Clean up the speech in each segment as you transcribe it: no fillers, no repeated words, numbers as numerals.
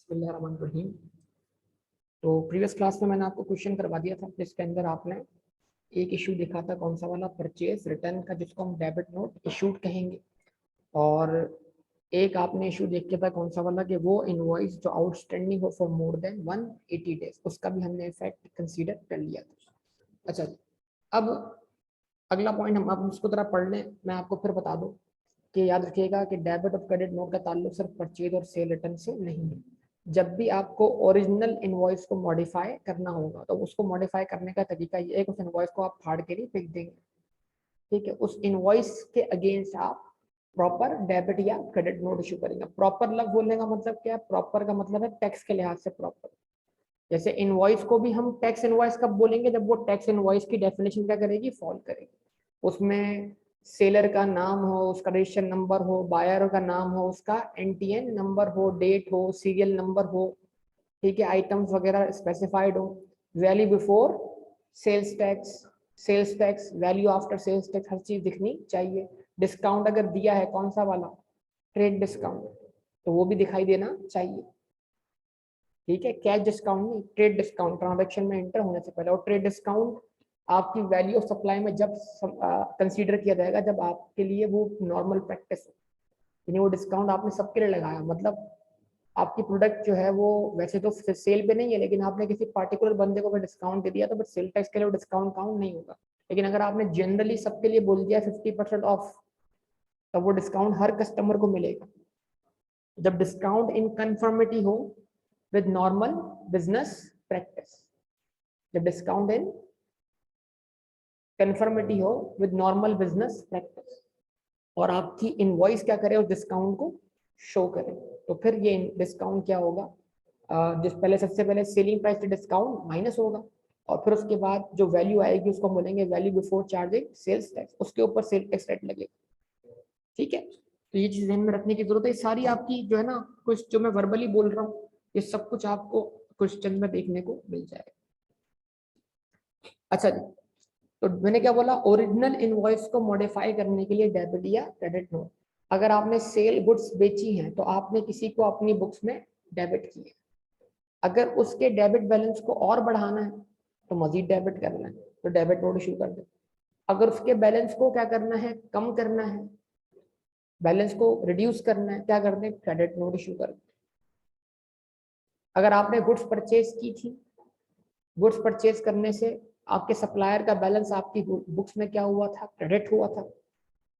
बिस्मिल्लाहिर्रहमानिर्रहीम। तो previous class में मैंने आपको क्वेश्चन करवा दिया था जिसके अंदर आपने एक इशू देखा था, कौन सा वाला, परचेज रिटर्न का, जिसको हम डेबिट नोट इशूड कहेंगे। और एक आपने इशू देख लिया था, कौन सा वाला, कि वो इनवॉइस जो आउटस्टैंडिंग हो फॉर मोर देन 180 डेज, उसका भी हमने इफेक्ट कंसीडर कर लिया था। अच्छा, अब अगला पॉइंट हम अब उसको जरा पढ़ लें, मैं आपको फिर बता दूं कि याद रखिएगा कि डेबिट और क्रेडिट नोट का ताल्लुक सिर्फ परचेज और सेल रिटर्न से नहीं है। जब भी आपको ओरिजिनल इनवॉइस को मॉडिफाई करना होगा तो उसको मॉडिफाई करने का तरीका ये है कि उस इनवॉइस को आप फाड़ के नहीं फेंक देंगे, ठीक है। उस इनवॉइस के अगेंस्ट आप प्रॉपर डेबिट या क्रेडिट नोट इशू करेंगे। प्रॉपर लफ्ज बोलने का मतलब क्या है? प्रॉपर का मतलब है टैक्स के लिहाज से प्रॉपर। जैसे इनवॉइस को भी हम टैक्स इनवॉइस कब बोलेंगे? जब वो टैक्स इनवॉइस की डेफिनेशन क्या करेगी? फॉल करेगी। उसमें सेलर का नाम हो, उसका रजिस्ट्रेशन नंबर हो, बायर का नाम हो, उसका एनटीएन नंबर हो, डेट हो, सीरियल नंबर हो, ठीक है, आइटम्स वगैरह स्पेसिफाइड हो, value before sales tax, value after sales tax, हर चीज दिखनी चाहिए। डिस्काउंट अगर दिया है, कौन सा वाला? ट्रेड डिस्काउंट, तो वो भी दिखाई देना चाहिए, ठीक है। कैश डिस्काउंट नहीं, ट्रेड डिस्काउंट, ट्रांजैक्शन में एंटर होने से पहले। और ट्रेड डिस्काउंट आपकी वैल्यू ऑफ सप्लाई में जब कंसीडर किया जाएगा जब आपके लिए वो नॉर्मल प्रैक्टिस हो, यानी वो डिस्काउंट आपने सबके लिए लगाया, मतलब आपकी प्रोडक्ट जो है वो वैसे तो सेल पे नहीं है, लेकिन आपने किसी पार्टिकुलर बंदे को डिस्काउंट दे दिया तो बट सेल टैक्स के लिए डिस्काउंट काउंट नहीं होगा। लेकिन अगर आपने जनरली सबके लिए बोल दिया 50% ऑफ, तब वो डिस्काउंट हर कस्टमर को मिलेगा। जब डिस्काउंट इन कंफर्मिटी हो विद नॉर्मल बिजनेस प्रैक्टिस, जब डिस्काउंट इन कंफर्मिटी हो विद नॉर्मल बिजनेस प्रैक्टिस, और आपकी इनवॉइस क्या करे? उस डिस्काउंट को शो करे, तो फिर ये डिस्काउंट क्या होगा? जिस पहले सबसे पहले सेलिंग प्राइस से डिस्काउंट माइनस होगा, और फिर उसके बाद जो वैल्यू आएगी उसको बोलेंगे value before charging sales tax, उसके ऊपर सेल टैक्स रेट लगेगा, ठीक है। तो ये चीज ध्यान में रखने की जरूरत है। सारी आपकी जो है ना, कुछ जो मैं वर्बली बोल रहा हूँ, ये सब कुछ आपको क्वेश्चन में देखने को मिल जाएगा। अच्छा जी, तो मैंने क्या बोला? ओरिजिनल इनवॉइस को मॉडिफाई करने के लिए डेबिट या क्रेडिट नोट। अगर आपने सेल गुड्स बेची हैं तो आपने किसी को अपनी बुक्स में डेबिट किए, अगर उसके डेबिट बैलेंस को और बढ़ाना है तो मजीद डेबिट करना है तो डेबिट नोट इशू कर दे। अगर उसके बैलेंस को क्या करना है? कम करना है, बैलेंस को रिड्यूस करना है, क्या कर दे? क्रेडिट नोट इशू कर दे। अगर आपने गुड्स परचेज की थी, गुड्स परचेज करने से आपके सप्लायर का बैलेंस आपकी बुक्स में क्या हुआ था? क्रेडिट हुआ था।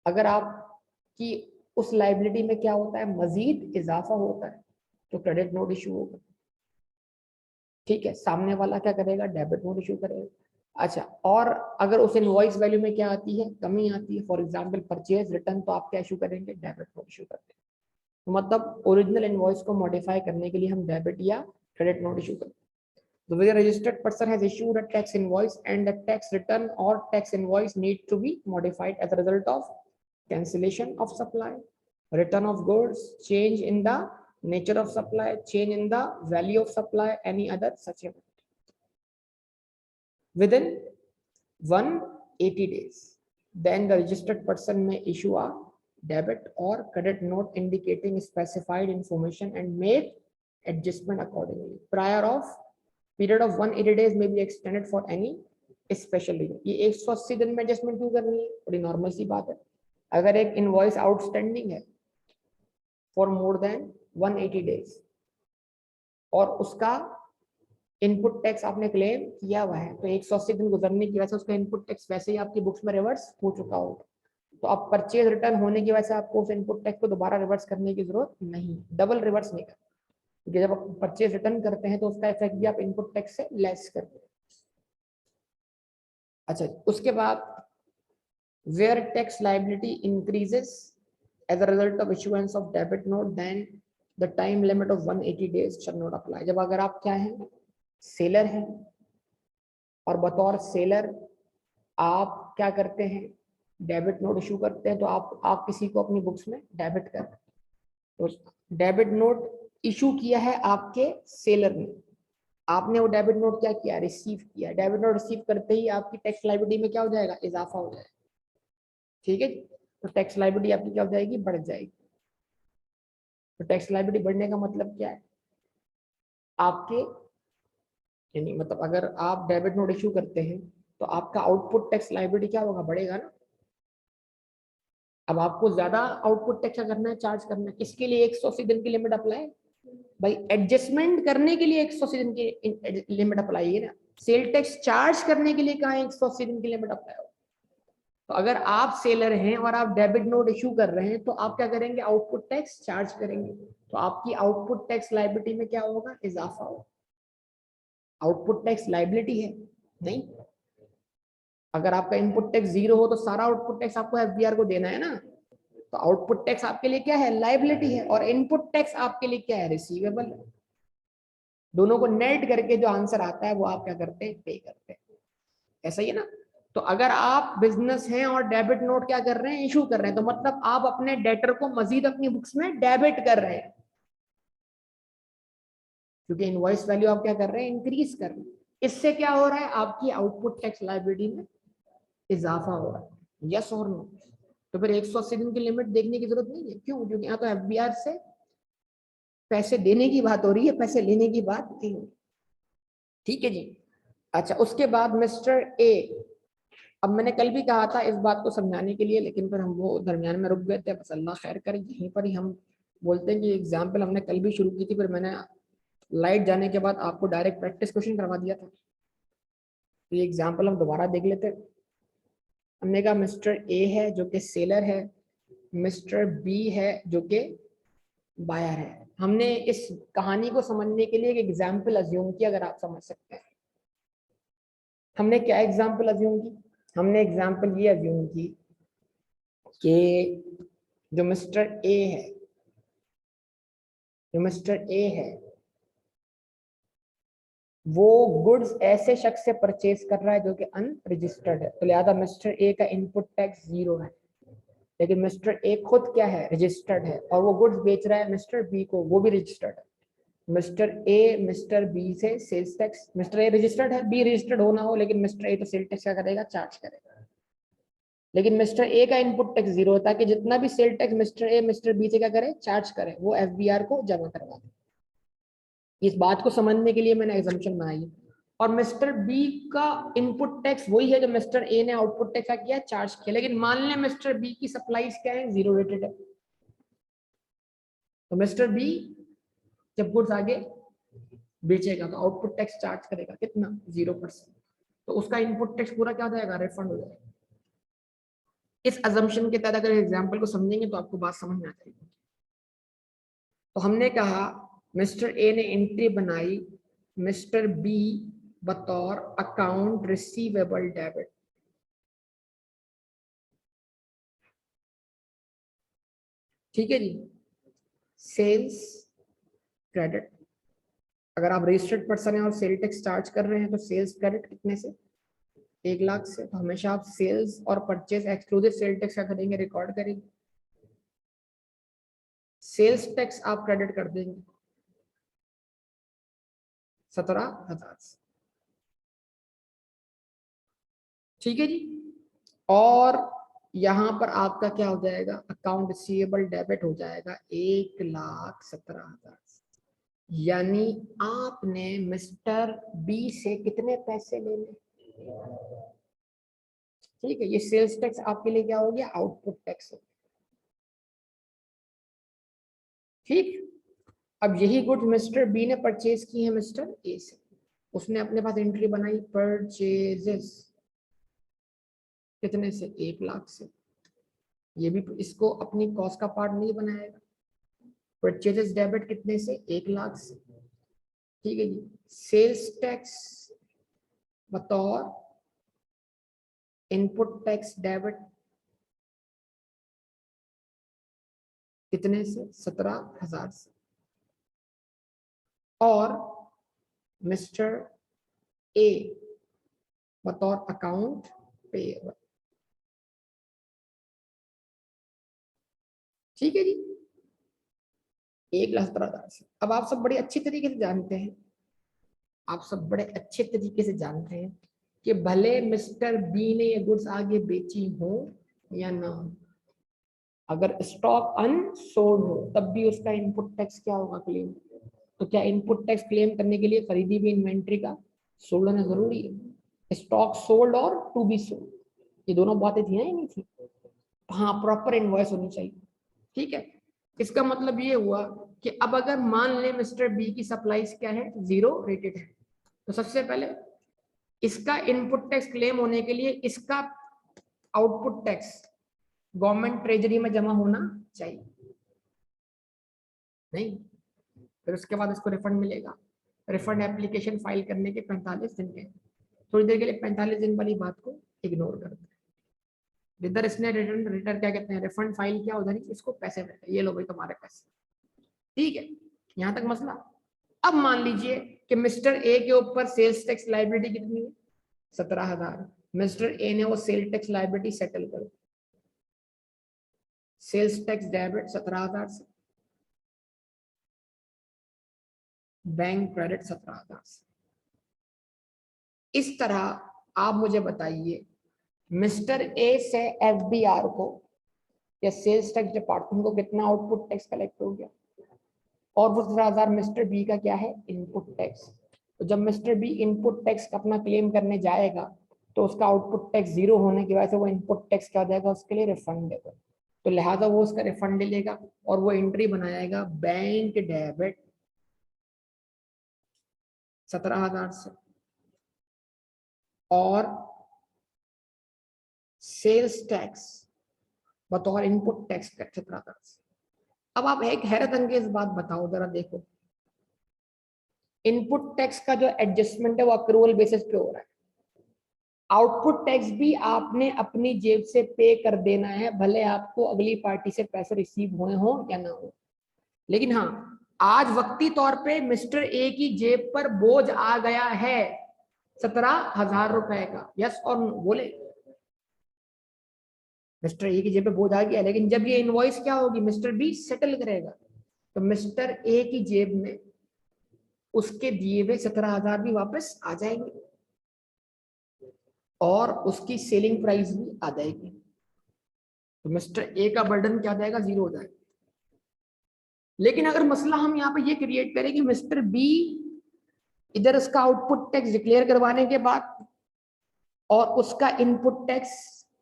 अगर आपकी उस लाइबिलिटी में क्या होता है? मजीद इजाफा होता है, तो क्रेडिट नोट इशू होगा, ठीक है। सामने वाला क्या करेगा? डेबिट नोट इशू करेगा। अच्छा, और अगर उस इनवॉइस वैल्यू में क्या आती है? कमी आती है, फॉर एग्जांपल परचेज रिटर्न, तो आप क्या इशू करेंगे? डेबिट नोट इशू करते हैं। तो मतलब ओरिजिनल इनवॉइस को मॉडिफाई करने के लिए हम डेबिट या क्रेडिट नोट इशू करते हैं। So where a registered person has issued a tax invoice and a tax return or tax invoice need to be modified as a result of cancellation of supply, return of goods, change in the nature of supply, change in the value of supply, any other such event. Within 180 days, then the registered person may issue a debit or credit note indicating specified information and make adjustment accordingly. Prior of period of 180 days में be extended for any special reason. ये 180 दिन में adjustment क्यों करनी है? बड़ी normal सी बात है। अगर एक इनवॉइस आउटस्टैंडिंग है फॉर मोर देन 180 डेज और उसका इनपुट टैक्स आपने क्लेम किया हुआ है, तो 180 दिन गुजरने की वजह से उसका इनपुट टैक्स वैसे ही आपकी बुक्स में रिवर्स हो चुका होगा। तो अब परचेज रिटर्न होने की वजह से आपको उस इनपुट टैक्स को दोबारा रिवर्स करने की जरूरत नहीं, डबल रिवर्स नहीं करना, क्योंकि जब आप परचेज रिटर्न करते हैं तो उसका इफेक्ट भी आप इनपुट टैक्स से लेस करते हैं। अच्छा, उसके बाद where tax liability increases as a result of issuance of debit note, then the time limit of 180 days shall not apply। जब अगर आप क्या हैं? सेलर हैं, और बतौर सेलर आप क्या करते हैं? डेबिट नोट इशू करते हैं, तो आप किसी को अपनी बुक्स में डेबिट कर रहे हैं, तो डेबिट नोट इशू किया है आपके सेलर ने, आपने वो डेबिट नोट क्या किया? रिसीव किया। डेबिट नोट रिसीव करते ही आपकी टैक्स लायबिलिटी में क्या हो जाएगा? इजाफा हो जाएगा, ठीक है। तो टैक्स लायबिलिटी आपकी क्या हो जाएगी? बढ़ जाएगी। तो टैक्स लायबिलिटी बढ़ने का मतलब क्या है? आपके, यानी मतलब अगर आप डेबिट नोट इशू करते हैं तो आपका आउटपुट टैक्स लायबिलिटी क्या होगा, बढ़ेगा ना। अब आपको ज्यादा आउटपुट टैक्स करना है, चार्ज करना है, किसके लिए 180 दिन की लिमिट अप्लाई, भाई एडजस्टमेंट करने के लिए 180 दिन की लिमिट अप्लाई है ना। सेल टैक्स चार्ज करने के लिए कहाँ 180 दिन की लिमिट अप्लाई हो। तो अगर आप सेलर हैं और आप डेबिट नोट इशू कर रहे हैं तो आप क्या करेंगे, आउटपुट टैक्स चार्ज करेंगे, तो आपकी आउटपुट टैक्स लायबिलिटी में क्या होगा, इजाफा होगा। आउटपुट टैक्स लायबिलिटी है नहीं, अगर आपका इनपुट टैक्स 0 हो तो सारा आउटपुट टैक्स आपको एफबीआर को देना है ना। तो आउटपुट टैक्स आपके लिए क्या है, लायबिलिटी है, और इनपुट टैक्स आपके लिए क्या है, रिसीवेबल। दोनों को नेट करके जो आंसर आता है वो आप क्या करते हैं, पे करते हैं। ऐसा ही है ना। तो अगर आप बिजनेस हैं और डेबिट नोट क्या कर रहे हैं, इशू कर रहे हैं, तो मतलब आप अपने डेटर को मजीद अपनी बुक्स में डेबिट कर रहे हैं, क्योंकि इनवॉइस वैल्यू आप क्या कर रहे हैं, इंक्रीज कर रहे हैं। इससे क्या हो रहा है, आपकी आउटपुट टैक्स लायबिलिटी में इजाफा हो रहा है, यस और नो। तो फिर 180 दिन की लिमिट देखने की जरूरत नहीं है, क्यों, क्योंकि यहाँ तो एफबीआर से पैसे देने की बात हो रही है, पैसे लेने की बात नहीं हो रही। ठीक है जी। अच्छा, उसके बाद मिस्टर ए, अब मैंने कल भी कहा था इस बात को समझाने के लिए, लेकिन फिर हम वो दरमियान में रुक गए थे, बस अल्लाह खैर करे, यहीं पर ही हम बोलते हैं कि एग्जाम्पल हमने कल भी शुरू की थी, फिर मैंने लाइट जाने के बाद आपको डायरेक्ट प्रैक्टिस क्वेश्चन करवा दिया था। तो ये एग्जाम्पल हम दोबारा देख लेते हैं। हमने कहा मिस्टर ए है जो कि सेलर है, मिस्टर बी है जो कि बायर है। हमने इस कहानी को समझने के लिए एक एग्जाम्पल अज्यूम किया, अगर आप समझ सकते हैं। हमने क्या एग्जाम्पल अज्यूम की, हमने एग्जाम्पल ये अज्यूम की कि जो मिस्टर ए है, जो मिस्टर ए है वो गुड्स ऐसे शख्स से परचेज कर रहा है जो कि अनरजिस्टर्ड है, तो लिहाजा मिस्टर ए का इनपुट टैक्स 0 है। लेकिन मिस्टर ए खुद क्या है, रजिस्टर्ड है, और वो गुड्स बेच रहा है मिस्टर बी को, वो भी रजिस्टर्ड है। मिस्टर ए मिस्टर बी से sales tax, mister A registered है, बी रजिस्टर्ड होना हो, लेकिन मिस्टर ए तो सेल टैक्स क्या करेगा, चार्ज करेगा। लेकिन मिस्टर ए का इनपुट टैक्स 0 होता है कि जितना भी sale tax mister A mister B से क्या करे, चार्ज करे, वो एफबीआर को जमा करवा दे। इस बात को समझने के लिए मैंने एग्जाम्पशन बनाई है। और मिस्टर बी का इनपुट टैक्स वही है जो मिस्टर ए ने आउटपुट टैक्स किया, चार्ज किया, लेकिन मान लें मिस्टर बी की सप्लाईज क्या है, 0 रेटेड है। तो मिस्टर बी जब गुड्स आगे बेचेगा तो आउटपुट टैक्स चार्ज करेगा, कितना, 0%। तो उसका इनपुट टैक्स पूरा क्या हो जाएगा, रिफंड हो जाएगा। इस अजम्पशन के तहत अगर एग्जाम्पल को समझेंगे तो आपको बात समझ में आ जाएगी। तो हमने कहा मिस्टर ए ने एंट्री बनाई मिस्टर बी बतौर अकाउंट रिसीवेबल डेबिट। ठीक है जी। सेल्स क्रेडिट, अगर आप रजिस्टर्ड पर्सन है और सेल टैक्स चार्ज कर रहे हैं तो सेल्स क्रेडिट कितने से, 1 लाख से। तो हमेशा आप सेल्स और परचेज एक्सक्लूसिव सेल टैक्स क्या करेंगे, रिकॉर्ड करेंगे। सेल्स टैक्स आप क्रेडिट कर देंगे 17,000 से। ठीक है जी। और यहां पर आपका क्या हो जाएगा, अकाउंट रिसीवेबल डेबिट हो जाएगा 1,17,000। यानी आपने मिस्टर बी से कितने पैसे लेने। ठीक है, ये सेल्स टैक्स आपके लिए क्या हो गया, आउटपुट टैक्स। ठीक। अब यही गुड्स मिस्टर बी ने परचेज की है मिस्टर ए से, उसने अपने पास एंट्री बनाई परचेजेस कितने से, 1 लाख से। ये भी इसको अपनी कॉस्ट का पार्ट नहीं बनाएगा। परचेजेस डेबिट कितने से, 1 लाख से। ठीक है जी। सेल्स टैक्स बतौर इनपुट टैक्स डेबिट कितने से, 17,000 से। और मिस्टर ए बतौर अकाउंट पेएबल। ठीक है जी, 1,17,000 से। अब आप सब बड़े अच्छी तरीके से जानते हैं, आप सब बड़े अच्छे तरीके से जानते हैं कि भले मिस्टर बी ने ये गुड्स आगे बेची हो या ना हो, अगर स्टॉक अनसोल्ड हो तब भी उसका इनपुट टैक्स क्या होगा, क्लेम। तो क्या इनपुट टैक्स क्लेम करने के लिए खरीदी हुई इन्वेंट्री का सोल्ड होना जरूरी है? स्टॉक सोल्ड और टू बी सोल्ड, ये दोनों बातें थी ना या नहीं थी? हाँ, प्रॉपर इनवॉइस होनी चाहिए। ठीक है, इसका मतलब ये हुआ कि अब अगर मान ले मिस्टर बी की सप्लाईज क्या है, 0 रेटेड है, तो सबसे पहले इसका इनपुट टैक्स क्लेम होने के लिए इसका आउटपुट टैक्स गवर्नमेंट ट्रेजरी में जमा होना चाहिए, नहीं? फिर उसके बाद इसको रिफंड मिलेगा। रिफंड एप्लीकेशन फाइल करने के 45 दिन के, थोड़ी देर के लिए 45 दिन वाली बात को इग्नोर करते हैं। जिधर इसने रिटर्न रिटर्न क्या कहते हैं, रिफंड फाइल किया, उधर ही इसको पैसे मिलते हैं, ये लो भाई तुम्हारे पैसे। ठीक है, यहां तक मसला। अब मान लीजिए कि मिस्टर ए के ऊपर सेल्स टैक्स लाइबिलिटी कितनी है, 17,000। मिस्टर ए ने वो सेल टैक्स लाइबिलिटी सेटल कर, सेल्स टैक्स डेबिट 17,000 से, बैंक क्रेडिट 17,000 से। इस तरह आप मुझे बताइए मिस्टर ए से एफबीआर को या सेल्स टैक्स डिपार्टमेंट को कितना आउटपुट टैक्स कलेक्ट हो गया, और वो 17,000 मिस्टर बी का क्या है, इनपुट टैक्स। तो जब मिस्टर बी इनपुट टैक्स अपना क्लेम करने जाएगा तो उसका आउटपुट टैक्स 0 होने की वजह से वो इनपुट टैक्स क्या हो जाएगा, उसके लिए रिफंड देगा, तो लिहाजा वो उसका रिफंड लेगा और वो एंट्री बनाएगा बैंक डेबिट 17,000 से और सेल्स टैक्स बतौर इनपुट टैक्स 17,000 से। अब आप एक हैरत अंगेज बात बताओ जरा, देखो इनपुट टैक्स का जो एडजस्टमेंट है वो अक्रूवल बेसिस पे हो रहा है, आउटपुट टैक्स भी आपने अपनी जेब से पे कर देना है, भले आपको अगली पार्टी से पैसे रिसीव हुए हो या ना हो। लेकिन हाँ, आज वक्ती तौर पे मिस्टर ए की जेब पर बोझ आ गया है 17,000 रुपए का, यस और नो बोले? मिस्टर ए की जेब पे बोझ आ गया, लेकिन जब ये इनवॉइस क्या होगी, मिस्टर बी सेटल करेगा, तो मिस्टर ए की जेब में उसके दिए हुए 17,000 भी वापस आ जाएंगे और उसकी सेलिंग प्राइस भी आ जाएगी, तो मिस्टर ए का बर्डन क्या जाएगा, 0 हो जाएगा। लेकिन अगर मसला हम यहाँ पे ये क्रिएट करें कि मिस्टर बी इधर उसका आउटपुट टैक्स डिक्लेयर करवाने के बाद और उसका इनपुट टैक्स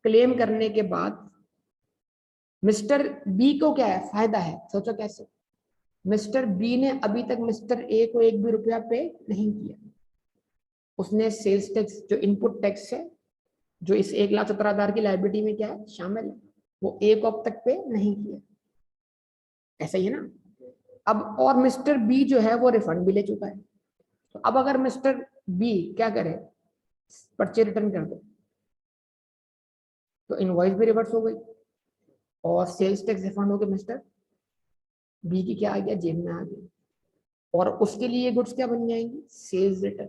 क्लेम करने के बाद मिस्टर बी को क्या है, फायदा है, सोचो कैसे। मिस्टर बी ने अभी तक मिस्टर ए को एक भी रुपया पे नहीं किया, उसने सेल्स टैक्स जो इनपुट टैक्स है जो इस 1,17,000 की लाइबिलिटी में क्या है शामिल है, वो ए को अब तक पे नहीं किया, ऐसा ही है ना। अब और मिस्टर बी जो है वो रिफंड भी ले चुका है, तो अब अगर मिस्टर बी क्या करे, पर्चे रिटर्न कर दो, तो इनवॉइस भी रिवर्स हो गई और सेल्स टैक्स रिफंड हो गया, मिस्टर बी की क्या आ गया, जेब में आ गई, और उसके लिए गुड्स क्या बन जाएंगी, सेल्स रिटर्न।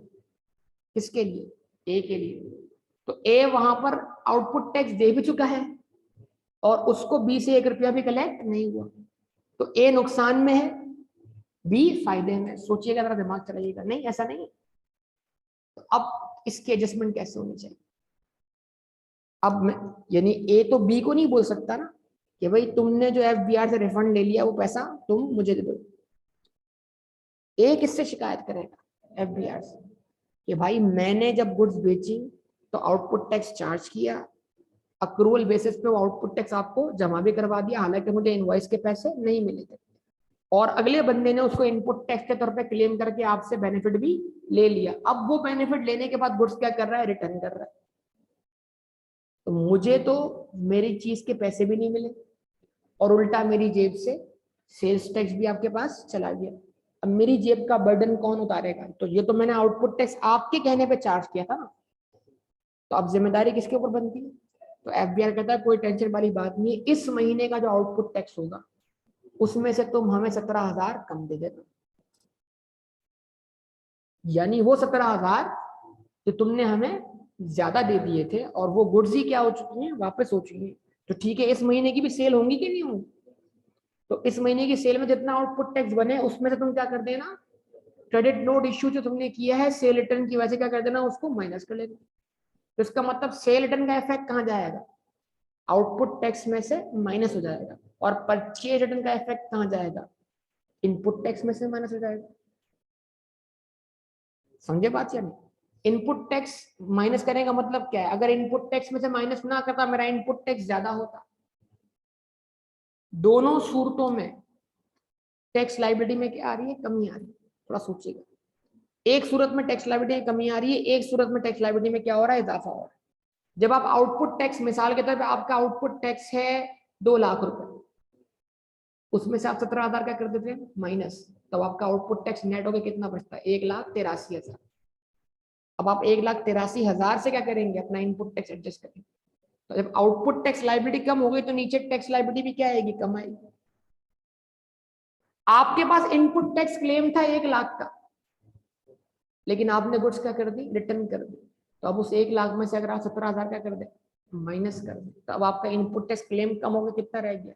किसके लिए, ए के लिए। तो ए वहां पर आउटपुट टैक्स दे भी चुका है और उसको बी से 1 रुपया भी कलेक्ट नहीं हुआ, तो ए नुकसान में है, बी फायदे में। सोचिएगा जरा, दिमाग चलाइएगा, नहीं ऐसा नहीं। तो अब इसकी एडजस्टमेंट कैसे होनी चाहिए, अब मैं यानी ए तो बी को नहीं बोल सकता ना कि भाई तुमने जो एफबीआर से रिफंड ले लिया वो पैसा तुम मुझे दे दो। ए किससे शिकायत करेगा, एफबीआर से, कि भाई मैंने जब गुड्स बेची तो आउटपुट टैक्स चार्ज किया, अक्रूवल बेसिस पे वो आउटपुट टैक्स आपको जमा भी करवा दिया, हालांकि मुझे इनवॉइस के पैसे नहीं मिले थे, और अगले बंदे ने उसको इनपुट टैक्स के तौर पे क्लेम करके आपसे बेनिफिट भी ले लिया। अब वो बेनिफिट लेने के बाद गुड्स क्या कर रहा है, रिटर्न कर रहा है, तो मुझे तो मेरी चीज के पैसे भी नहीं मिले और उल्टा मेरी जेब से सेल्स टैक्स भी आपके पास चला गया। अब मेरी जेब का बर्डन कौन उतारेगा, तो ये तो मैंने आउटपुट टैक्स आपके कहने पे चार्ज किया था ना, तो अब जिम्मेदारी किसके ऊपर बनती है। तो एफबीआर कहता है कोई टेंशन वाली बात नहीं है, इस महीने का जो आउटपुट टैक्स होगा उसमें से तुम हमें 17,000 कम दे देना, यानी वो 17,000 जो तुमने हमें ज्यादा दे दिए थे और वो गुड्स ही क्या हो चुकी हैं, वापस हो चुकी हैं, तो ठीक है इस महीने की भी सेल होंगी कि नहीं होंगी, तो इस महीने की सेल में जितना आउटपुट टैक्स बने उसमें से तुम क्या कर देना, क्रेडिट नोट इश्यू जो तुमने किया है सेल रिटर्न की वजह से क्या कर देना, उसको माइनस कर लेना। तो इसका मतलब सेल रिटर्न का इफेक्ट कहाँ जाएगा, आउटपुट टैक्स में से माइनस हो जाएगा, और परचेज रिटर्न का इफेक्ट कहाँ जाएगा, इनपुट टैक्स में से माइनस हो जाएगा। समझे बात या नहीं? इनपुट टैक्स माइनस करने का मतलब क्या है? अगर इनपुट टैक्स में से माइनस ना करता, मेरा इनपुट टैक्स ज्यादा होता। दोनों सूरतों में टैक्स लायबिलिटी में क्या आ रही है? कमी आ रही है। थोड़ा सोचिएगा, एक सूरत में टैक्स लायबिलिटी में कमी आ रही है, एक सूरत में टैक्स लायबिलिटी में क्या हो रहा है? इजाफा हो रहा है। जब आप आउटपुट टैक्स, मिसाल के तौर पे आपका आउटपुट टैक्स है 2 लाख रुपए, उसमें से आप 17,000 क्या कर देते हैं? माइनस, तब आपका आउटपुट टैक्स नेट होकर कितना बचता है? 1,83,000। अब आप 1,83,000 से क्या करेंगे? अपना इनपुट टैक्स एडजस्ट करेंगे। तो जब आउटपुट टैक्स लायबिलिटी कम हो गई तो नीचे टैक्स लायबिलिटी भी क्या आएगी? कम आएगी। आपके पास इनपुट टैक्स क्लेम था 1 लाख का, लेकिन आपने गुड्स क्या कर दी? रिटर्न कर दी। तो अब उस 1 लाख में से अगर आप 17,000 क्या कर दे? माइनस कर दे, तो अब आपका इनपुट टैक्स क्लेम कम हो गया, कितना रह गया?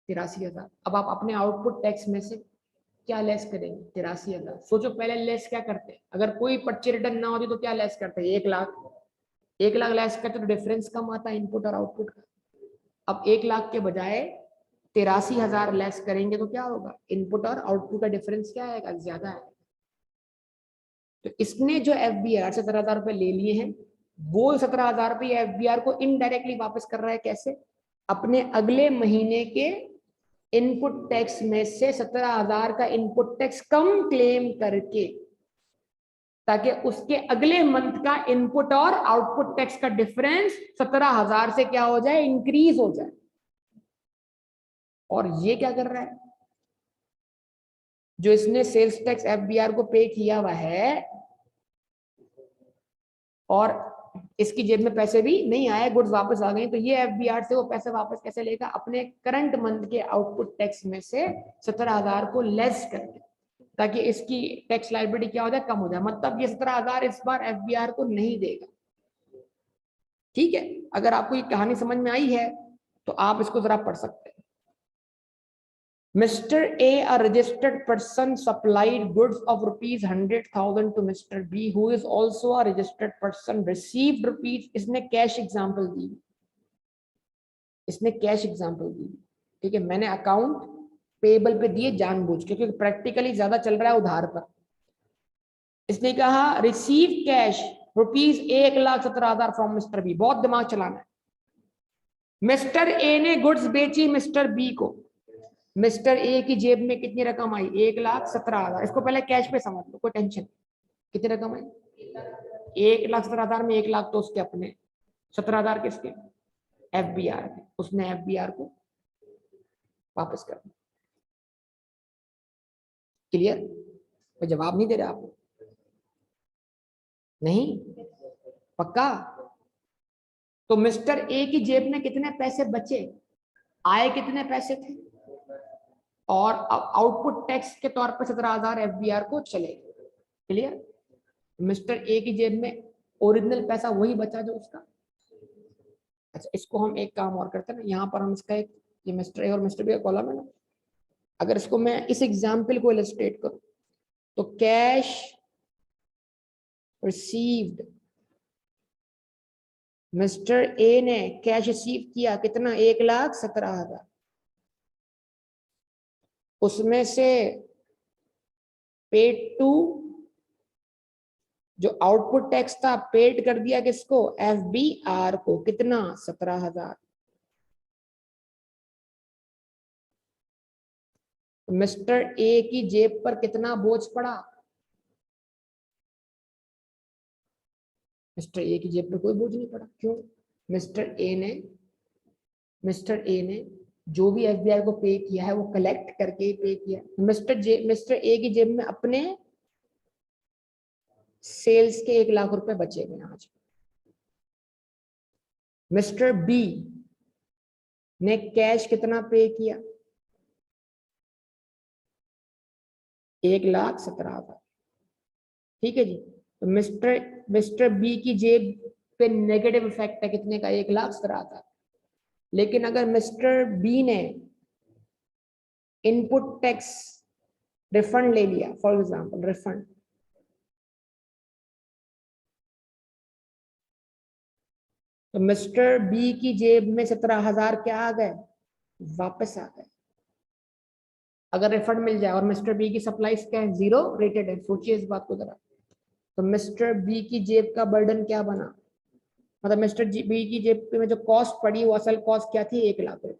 83,000। अब आप अपने आउटपुट टैक्स में से क्या लेस करेंगे? 83,000। सोचो पहले लेस क्या करते? अगर कोई पर्ची रिटर्न ना होती तो क्या लेस करते? 1 लाख। 1 लाख लेस करते तो डिफरेंस कम आता है इनपुट और आउटपुट का। अब 1 लाख के बजाय 83,000 लेस करेंगे तो क्या होगा? इनपुट और आउटपुट का डिफरेंस क्या आएगा? ज्यादा है। तो इसने जो FBR 17,000 रुपए ले लिए हैं, वो 17,000 रुपए FBR को इनडायरेक्टली वापस कर रहा है। कैसे? अपने अगले महीने के इनपुट टैक्स में से 17,000 का इनपुट टैक्स कम क्लेम करके, ताकि उसके अगले मंथ का इनपुट और आउटपुट टैक्स का डिफरेंस 17,000 से क्या हो जाए? इंक्रीज हो जाए। और ये क्या कर रहा है? जो इसने सेल्स टैक्स FBR को पे किया हुआ है और इसकी जेब में पैसे भी नहीं आए, गुड्स वापस आ गए, तो ये FBR से वो पैसे वापस कैसे लेगा? अपने करंट मंथ के आउटपुट टैक्स में से 17,000 को लेस करके, ताकि इसकी टैक्स लायबिलिटी क्या हो जाए? कम हो जाए। मतलब ये 17,000 इस बार FBR को नहीं देगा। ठीक है, अगर आपको ये कहानी समझ में आई है तो आप इसको जरा पढ़ सकते हैं। Mr. A registered person supplied goods of rupees 100,000 to Mr. B, who is also a registered person, received rupees, इसने कैश एग्जांपल दी, इसने कैश एग्जांपल दी। ठीक है, मैंने अकाउंट पेबल पे दिए जानबूझ के, क्योंकि प्रैक्टिकली ज्यादा चल रहा है उधार पर। इसने कहा receive cash rupees 1,17,000 from mister B. बहुत दिमाग चलाना है। मिस्टर ए ने गुड्स बेची मिस्टर बी को। मिस्टर ए की जेब में कितनी रकम आई? 1,17,000। इसको पहले कैश पे समझ लो, कोई टेंशन। कितनी रकम आई? 1,17,000 में 1 लाख तो उसके अपने, 17,000 किसके? FBR के। उसने FBR को वापस कर दिया। क्लियर? कोई जवाब नहीं दे रहा आपको? नहीं? पक्का? तो मिस्टर ए की जेब में कितने पैसे बचे? आए कितने पैसे थे? और आउटपुट टैक्स के तौर पर 17,000 FBR को चले। क्लियर? मिस्टर ए की जेब में ओरिजिनल पैसा वही बचा जो उसका। अच्छा, इसको हम एक काम और करते हैं ना, यहाँ पर हम इसका एक, ये मिस्टर ए और मिस्टर बी का कॉलम है ना, अगर इसको मैं इस एग्जाम्पल को इलस्ट्रेट करूं तो कैश रिसीव्ड, मिस्टर ए ने कैश रिसीव किया कितना? 1,17,000। उसमें से पेड टू, जो आउटपुट टैक्स था, पेड कर दिया किसको? FBR को। कितना? 17,000। मिस्टर ए की जेब पर कितना बोझ पड़ा? मिस्टर ए की जेब पर कोई बोझ नहीं पड़ा। क्यों? मिस्टर ए ने जो भी FBR को पे किया है वो कलेक्ट करके पे किया। मिस्टर ए की जेब में अपने सेल्स के 1 लाख रुपए बचे हुए आज। मिस्टर बी ने कैश कितना पे किया? 1,17,000। ठीक है जी। तो मिस्टर बी की जेब पे नेगेटिव इफेक्ट है कितने का? 1,17,000। लेकिन अगर मिस्टर बी ने इनपुट टैक्स रिफंड ले लिया, फॉर एग्जांपल रिफंड, तो मिस्टर बी की जेब में 17,000 क्या आ गए? वापस आ गए। अगर रिफंड मिल जाए और मिस्टर बी की सप्लाई क्या है? 0 रेटेड है। सोचिए इस बात को जरा। तो मिस्टर बी की जेब का बर्डन क्या बना, मतलब मिस्टर बी की जेब में जो कॉस्ट पड़ी वो असल कॉस्ट क्या थी, 1 लाख रुपए,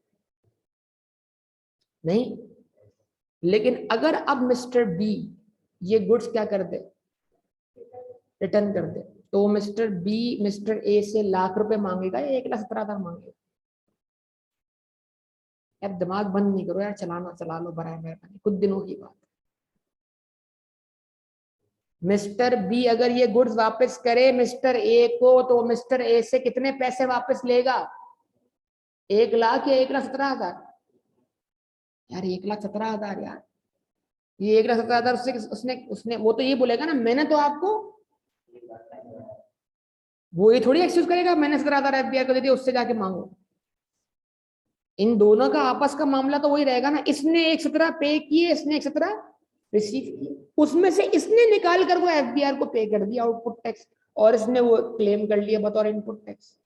नहीं। लेकिन अगर अब मिस्टर बी ये गुड्स क्या कर दे, रिटर्न कर दे, तो मिस्टर बी मिस्टर ए से लाख रुपए मांगेगा या 1,17,000 मांगेगा? यार दिमाग बंद नहीं करो यार, चलाना चला लो बराबर मेहरबानी, कुछ दिनों की बात। मिस्टर बी अगर ये गुड्स वापस करे मिस्टर ए को, तो मिस्टर ए से कितने पैसे वापस लेगा, 1 लाख या 1,17,000? यार 1,17,000 यार, ये 1,17,000 उससे उसने उसने वो तो ये बोलेगा ना मैंने तो आपको, वो ये थोड़ी एक्सक्यूज करेगा मैंने 17,000 एफबीआर को दे दिया उससे जाके मांगो। इन दोनों का आपस का मामला तो वही रहेगा ना, इसने 1,17 पे किए, इसने 1,17 रिसीव किए, उसमें से इसने निकाल कर वो एफबीआर को पे कर दिया आउटपुट टैक्स, और इसने वो क्लेम कर लिया बतौर इनपुट टैक्स।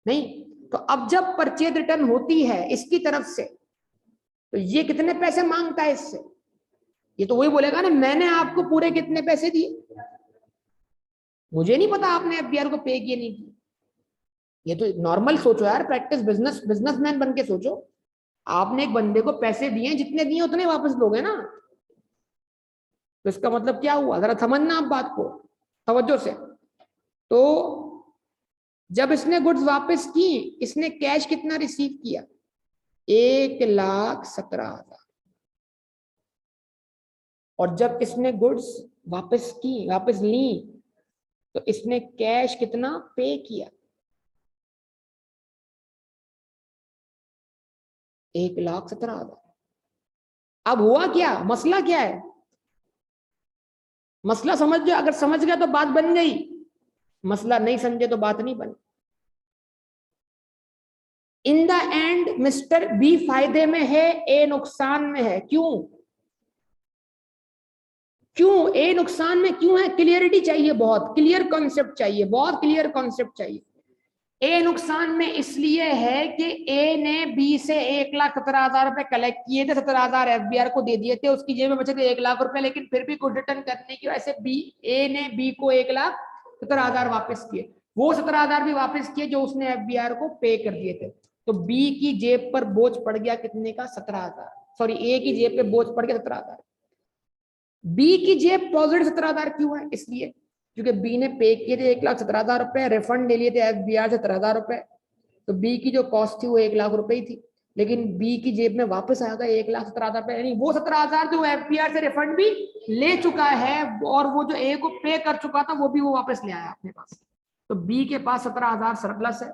नहीं, तो अब जब परचेज रिटर्न होती है इसकी तरफ से, तो ये कितने पैसे मांगता है इससे, ये तो वही बोलेगा ना मैंने आपको पूरे कितने पैसे दिए, मुझे नहीं पता आपने एफबीआर को पे किए नहीं किए। ये तो नॉर्मल सोचो यार, प्रैक्टिस बिजनेसमैन बन के सोचो, आपने एक बंदे को पैसे दिए, जितने दिए उतने वापस लोगे ना, तो इसका मतलब क्या हुआ, जरा समझना आप बात को तवज्जो से। तो जब इसने गुड्स वापस की, इसने कैश कितना रिसीव किया, 1,17,000, और जब इसने गुड्स वापस ली, तो इसने कैश कितना पे किया, 1,17,000। अब हुआ क्या, मसला क्या है, मसला समझ गया, अगर समझ गया तो बात बन गई, मसला नहीं समझे तो बात नहीं बनी। In the end mister B फायदे में है, ए नुकसान में है, क्यों ए नुकसान में क्यों है, क्लियरिटी चाहिए, बहुत क्लियर कॉन्सेप्ट चाहिए, बहुत क्लियर कॉन्सेप्ट चाहिए। ए नुकसान में इसलिए है कि ए ने बी से 1,17,000 रुपए कलेक्ट किए थे, 17,000 एफबीआर को दे दिए थे, उसकी जेब में बचे थे 1 लाख रुपए, लेकिन फिर भी कुछ रिटर्न करने की वजह से ए ने बी को 1,17,000 वापस किए, वो 17,000 भी वापस किए जो उसने एफबीआर को पे कर दिए थे। तो बी की जेब पर बोझ पड़ गया कितने का, 17,000, सॉरी ए की जेब पे बोझ पड़ गया 17,000। बी की जेब पॉजिटिव 17,000 क्यों है, इसलिए क्योंकि बी ने पे किए थे 1,17,000 रुपए, रिफंड ले लिए थे एफबीआर से 17,000 रुपए, तो बी की जो कॉस्ट थी वो 1 लाख रुपए ही थी, लेकिन बी की जेब में वापस आ गए 1,17,000 रुपए, यानी वो 17,000 जो एफबीआर से रिफंड भी ले चुका है, और वो जो ए को पे कर चुका था वो भी वो वापस ले आया अपने पास। तो बी के पास 17,000 सरप्लस है,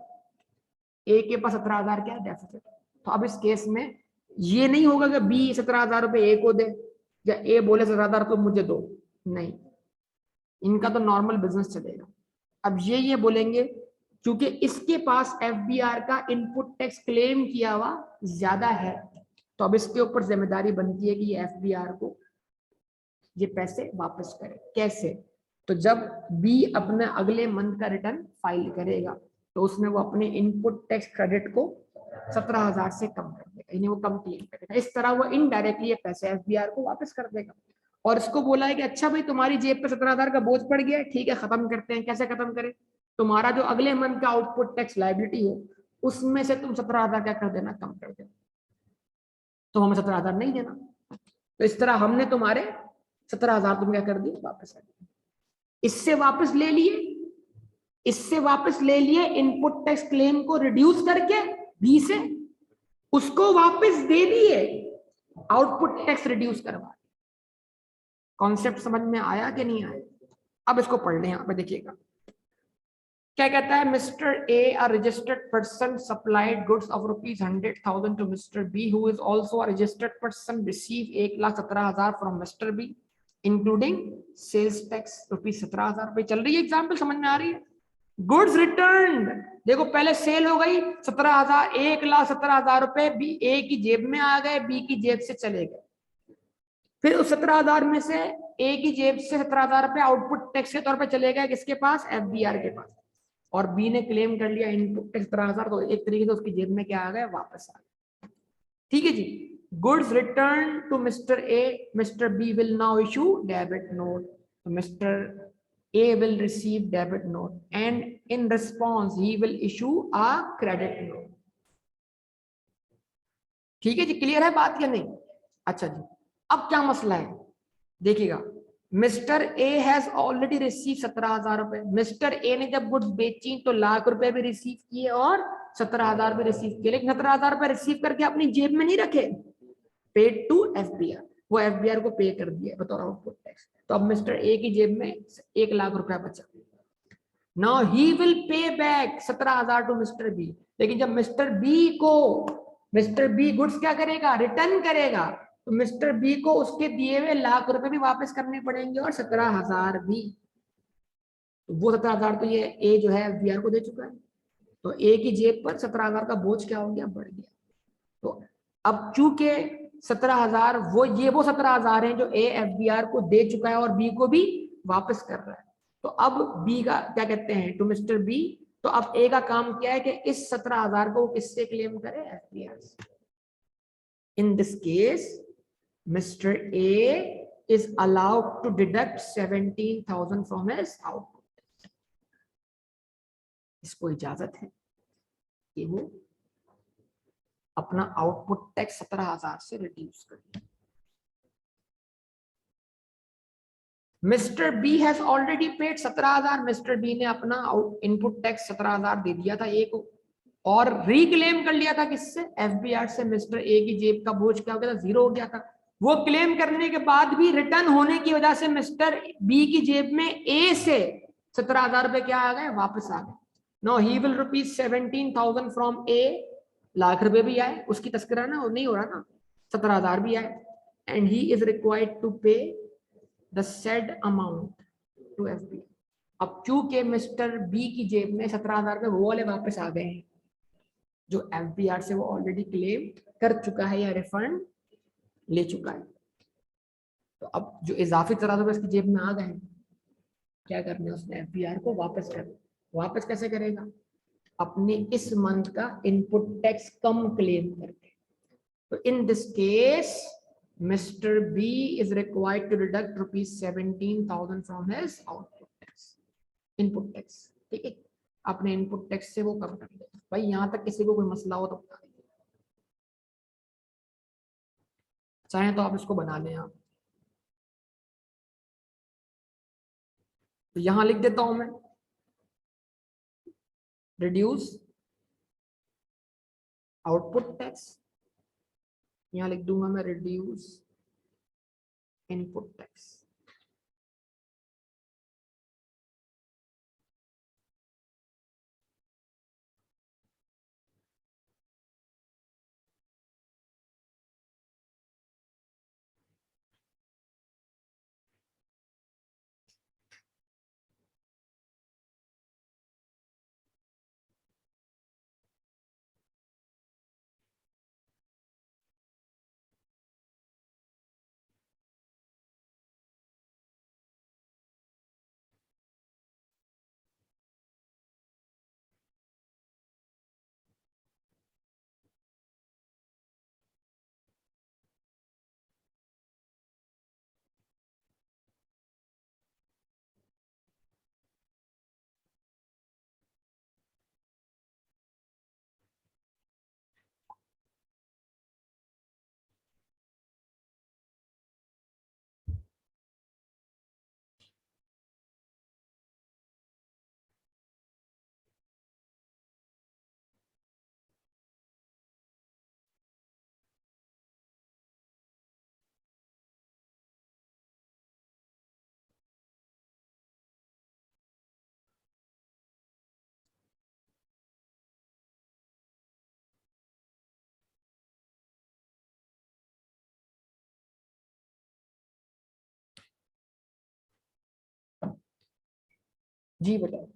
ए के पास 17,000 क्या है, डेफिसिट। तो अब इस केस में ये नहीं होगा कि बी 17,000 रुपए ए को दे, या ए बोले 17,000 रुपए मुझे दो, नहीं, इनका तो नॉर्मल बिजनेस चलेगा। अब ये बोलेंगे क्योंकि इसके पास एफबीआर का इनपुट टैक्स क्लेम किया हुआ ज्यादा है, तो अब इसके ऊपर जिम्मेदारी बनती है कि ये एफबीआर को ये पैसे वापस करे। कैसे, तो जब बी अपने अगले मंथ का रिटर्न फाइल करेगा, तो उसमें वो अपने इनपुट टैक्स क्रेडिट को 17,000 से कम कर देगा, इन्हें वो कम क्लेम करेगा, इस तरह वो इनडायरेक्टली ये पैसे एफबीआर को वापस कर देगा। और इसको बोला है कि अच्छा भाई तुम्हारी जेब पे 17,000 का बोझ पड़ गया है, ठीक है खत्म करते हैं, कैसे खत्म करें, तुम्हारा जो अगले मंथ का आउटपुट टैक्स लायबिलिटी हो उसमें से तुम 17,000 क्या कर देना, कम कर देना, तो हमें 17,000 नहीं देना, तो इस तरह हमने तुम्हारे 17,000 तुम क्या कर दिए, वापस कर दिए। इससे वापस ले लिए इनपुट टैक्स क्लेम को रिड्यूस करके बी से, उसको वापस दे दिए, आउटपुट टैक्स रिड्यूस करवा। कॉन्सेप्ट समझ में आया कि नहीं आया? अब इसको पढ़ लें, यहां पे देखिएगा क्या कहता है, mister A a registered person supplied goods of ₹100,000 to mister B who is also a registered person, receive 1,17,000 from mister B including sales tax ₹17,000 रुपए। चल रही है एग्जाम्पल, समझ में आ रही है? गुड्स रिटर्न, देखो पहले सेल हो गई 17,000, 1,17,000 रुपए बी ए की जेब में आ गए, बी की जेब से चले गए, फिर उस 17,000 में से ए की जेब से 17,000 रुपए आउटपुट टैक्स के तौर पे चले गए किसके पास, एफबीआर के पास, और बी ने क्लेम कर लिया इनपुट टैक्स 17,000, तो एक तरीके से उसकी जेब में क्या आ गया, वापस आ गया। ठीक है जी, goods return to mister A, mister B will now issue debit note, तो mister A will receive debit note and in response he will issue a credit note. ठीक है जी, क्लियर है बात या नहीं? अच्छा जी, अब क्या मसला है देखिएगा, mister A has already receive 17,000 रुपए। मिस्टर ए ने जब गुड्स बेची तो लाख रुपए भी रिसीव किए और 17,000 भी रिसीव किए, लेकिन 17,000 रुपए रिसीव करके अपनी जेब में नहीं रखे, पेड टू एफबीआर, वो एफबीआर को पे कर दिया बतौर आउटपुट टैक्स। तो अब मिस्टर ए की जेब में 1,00,000 रुपया बचा। Now he will pay back 17,000 to mister B. लेकिन जब मिस्टर बी गुड्स क्या करेगा, रिटर्न करेगा, तो मिस्टर बी को उसके दिए हुए लाख रुपए भी वापस करने पड़ेंगे और 17,000 भी। तो वो 17,000 तो ये ए जो है एफबीआर को दे चुका है, तो ए की जेब पर 17,000 का बोझ क्या हो गया, बढ़ गया। तो अब चूंकि 17,000 वो 17,000 हैं जो ए एफबीआर को दे चुका है और बी को भी वापस कर रहा है। तो अब बी का क्या कहते हैं, टू मिस्टर बी, तो अब ए का काम क्या है कि इस 17,000 को वो किससे क्लेम करे, एफबीआर से। In this case mister A is allowed to deduct 17,000 from his output. इसको इजाजत है कि वो अपना आउटपुट टैक्स 17,000 से रिड्यूस करें। Mister B has already paid 17,000। Mister B ने अपना इनपुट टैक्स 17,000 दे दिया था ए को और रिक्लेम कर लिया था किससे, एफबीआर से। मिस्टर ए की जेब का बोझ क्या हो गया था, 0 हो गया था। वो क्लेम करने के बाद भी रिटर्न होने की वजह से मिस्टर बी की जेब में ए से 17,000 रुपए क्या आ गए, वापस आ गए। No he will rupees 17,000 from A, lakh रुपए भी आए, उसकी तस्करा ना नहीं हो रहा ना, 17,000 भी आए। And he is required to pay the said amount to FBI. अब चूंकि मिस्टर बी की जेब में 17,000 रुपए वो वाले वापस आ गए हैं जो एफबीआर से वो ऑलरेडी क्लेम कर चुका है या रिफंड ले चुका है। तो अब जो इजाफी 17,000 रुपए उसकी जेब में आ गए हैं, क्या करना है, उसने एफबीआर को वापस करना। वापस कैसे करेगा, अपने इस मंथ का इनपुट टैक्स कम क्लेम करके। तो in this case mister B is required to deduct rupees 17,000 from his output tax, input tax. ठीक है, अपने इनपुट टैक्स से वो कम कर देगा। भाई यहां तक किसी को कोई मसला हो तो बता दीजिए, चाहे तो आप इसको बना लें। आप तो यहां लिख देता हूं मैं, रिड्यूस आउटपुट टैक्स, यहां लिख दूंगा मैं रिड्यूस इनपुट टैक्स। जी बताओ।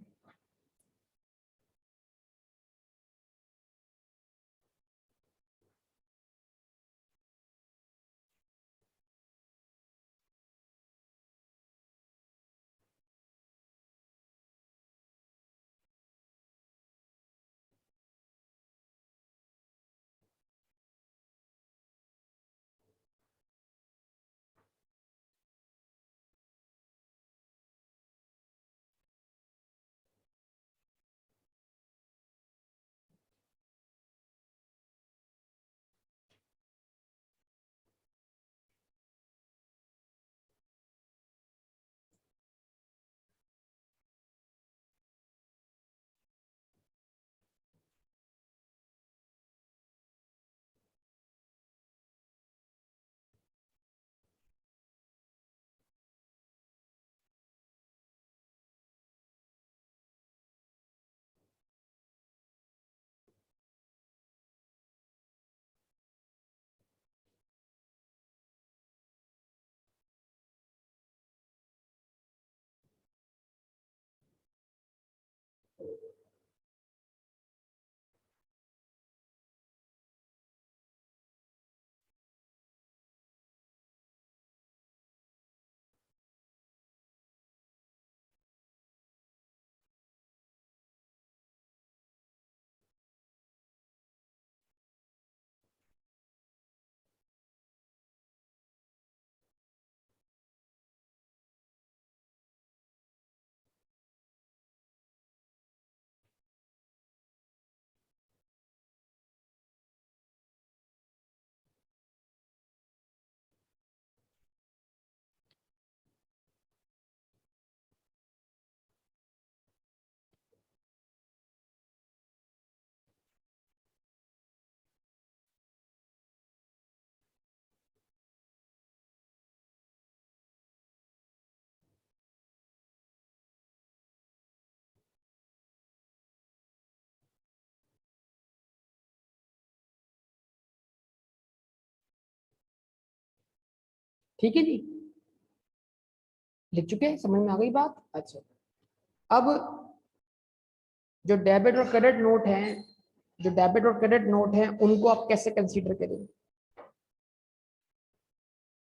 ठीक है जी, लिख चुके हैं, समझ में आ गई बात। अच्छा, अब जो डेबिट और क्रेडिट नोट हैं, जो डेबिट और क्रेडिट नोट हैं उनको आप कैसे कंसीडर करेंगे,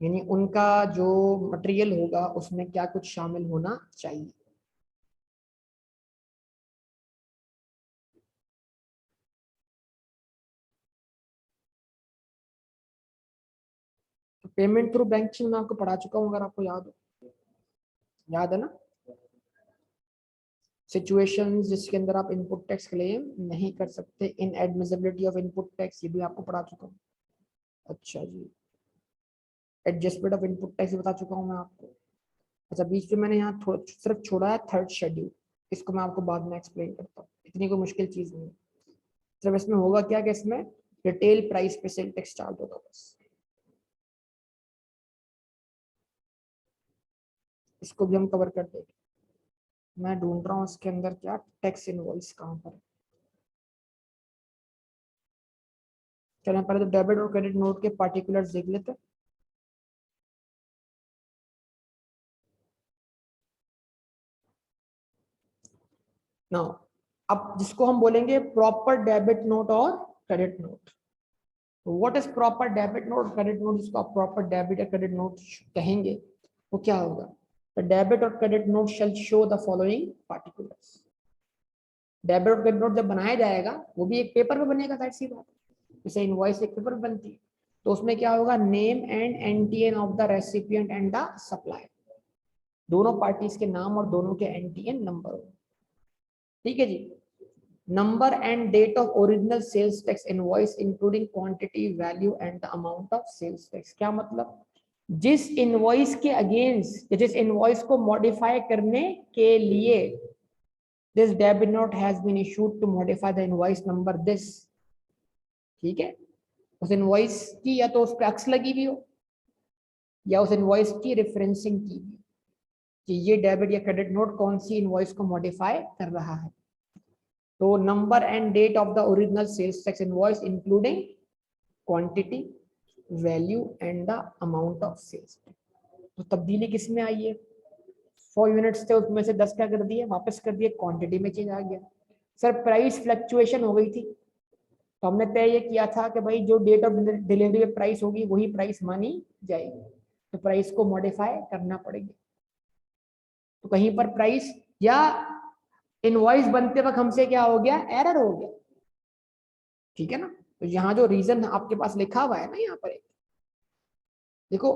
यानी उनका जो मटेरियल होगा उसमें क्या कुछ शामिल होना चाहिए। तो पेमेंट थ्रू बैंक मैं आपको पढ़ा चुका हूँ, अगर आपको याद हो, याद है ना। सिचुएशंस जिसके अंदर आप इनपुट टैक्स क्लेम नहीं कर सकते, इन एडमिसिबिलिटी ऑफ इनपुट टैक्स, ये भी आपको पढ़ा चुका हूँ। अच्छा जी, एडजस्टमेंट ऑफ इनपुट टैक्स बता चुका हूँ मैं आपको। अच्छा, बीच में मैंने यहाँ सिर्फ छोड़ा है थर्ड शेड्यूल, इसको मैं आपको बाद में एक्सप्लेन करता हूँ, इतनी कोई मुश्किल चीज नहीं है। सिर्फ इसमें होगा क्या कि इसमें रिटेल प्राइस पे सेल टैक्स चार्ज होगा बस, इसको भी हम कवर कर देंगे। मैं ढूंढ रहा हूँ इसके अंदर क्या टैक्स इनवॉइस कहाँ पर है। चलो पहले तो डेबिट और क्रेडिट नोट के पार्टिकुलर्स देख लेते हैं। नाउ, अब जिसको हम बोलेंगे प्रॉपर डेबिट नोट और credit note, what is proper debit note credit note, जिसको आप प्रॉपर डेबिट या क्रेडिट नोट कहेंगे, वो क्या होगा। द डेबिट और credit note shall show the following particulars. Debit और क्रेडिट नोट जब बनाया जाएगा वो भी एक पेपर पे बनेगा, साइड सी बात है, जैसे इनवॉइस एक पेपर पे बनती है, तो उसमें क्या होगा, name and NTN of the recipient and the supplier, दोनों पार्टीज के नाम और दोनों के एनटीएन नंबर होगा। ठीक है जी। Number and date of original sales tax invoice including quantity value and the amount of sales tax. क्या मतलब, जिस इनवॉइस के अगेंस्ट, जिस इनवॉइस को मॉडिफाई करने के लिए this debit note has been issued to modify the invoice number this. ठीक है, उस इनवॉइस की या तो उस पर एक्स लगी हुई हो या उस इनवॉइस की रेफरेंसिंग की हुई, कि ये डेबिट या क्रेडिट नोट कौन सी इनवॉइस को मॉडिफाई कर रहा है। तो number and date of the original sales tax invoice including quantity value and the amount of sales. तो तब्दीली किस में आई है, 4 यूनिट्स थे उसमें से 10 क्या कर दिए, वापस कर दिए, क्वांटिटी में चेंज आ गया। सर प्राइस फ्लक्चुएशन हो गई थी, तो हमने तय ये किया था कि भाई जो डेट ऑफ डिलीवरी में प्राइस होगी वही प्राइस मानी जाएगी, तो प्राइस को मॉडिफाई करना पड़ेगा। तो कहीं पर प्राइस या इनवॉइस बनते वक्त हमसे क्या हो गया, एरर हो गया। ठीक है ना, तो यहाँ जो रीजन आपके पास लिखा हुआ है ना, यहाँ पर देखो,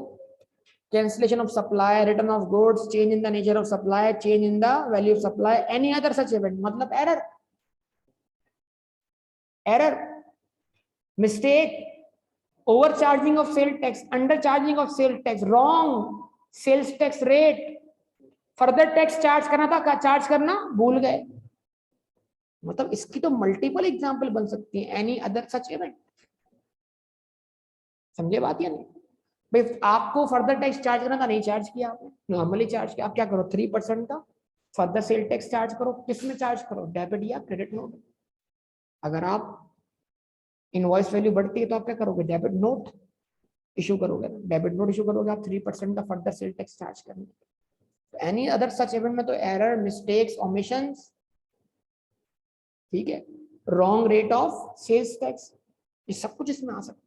cancellation of supply, return of goods, change in the nature of supply, change in the value of supply, any other such event, मतलब error, error, mistake, overcharging of sale tax, undercharging of sale tax, wrong sales tax rate, further tax charge करना था, charge करना भूल गए, मतलब इसकी तो multiple example बन सकती है, एनी अदर सच इवेंट। समझे बात या नहीं भाई, आपको फर्दर टैक्स चार्ज करना था, नहीं चार्ज किया आपने, नॉर्मली चार्ज किया, आप क्या करो 3% का फर्दर सेल टैक्स चार्ज करो, किसमें चार्ज करो, डेबिट या क्रेडिट नोट। अगर आप इनवॉइस वैल्यू बढ़ती है तो आप क्या करोगे, डेबिट नोट इशू करोगे, डेबिट नोट इशू करोगे आप 3% का फर्दर सेल टैक्स चार्ज करने। एनी अदर सच इवेंट में तो एरर, मिस्टेक्स, ओमिशंस, ठीक है, wrong rate of sales tax, ये सब कुछ इसमें आ सकता है।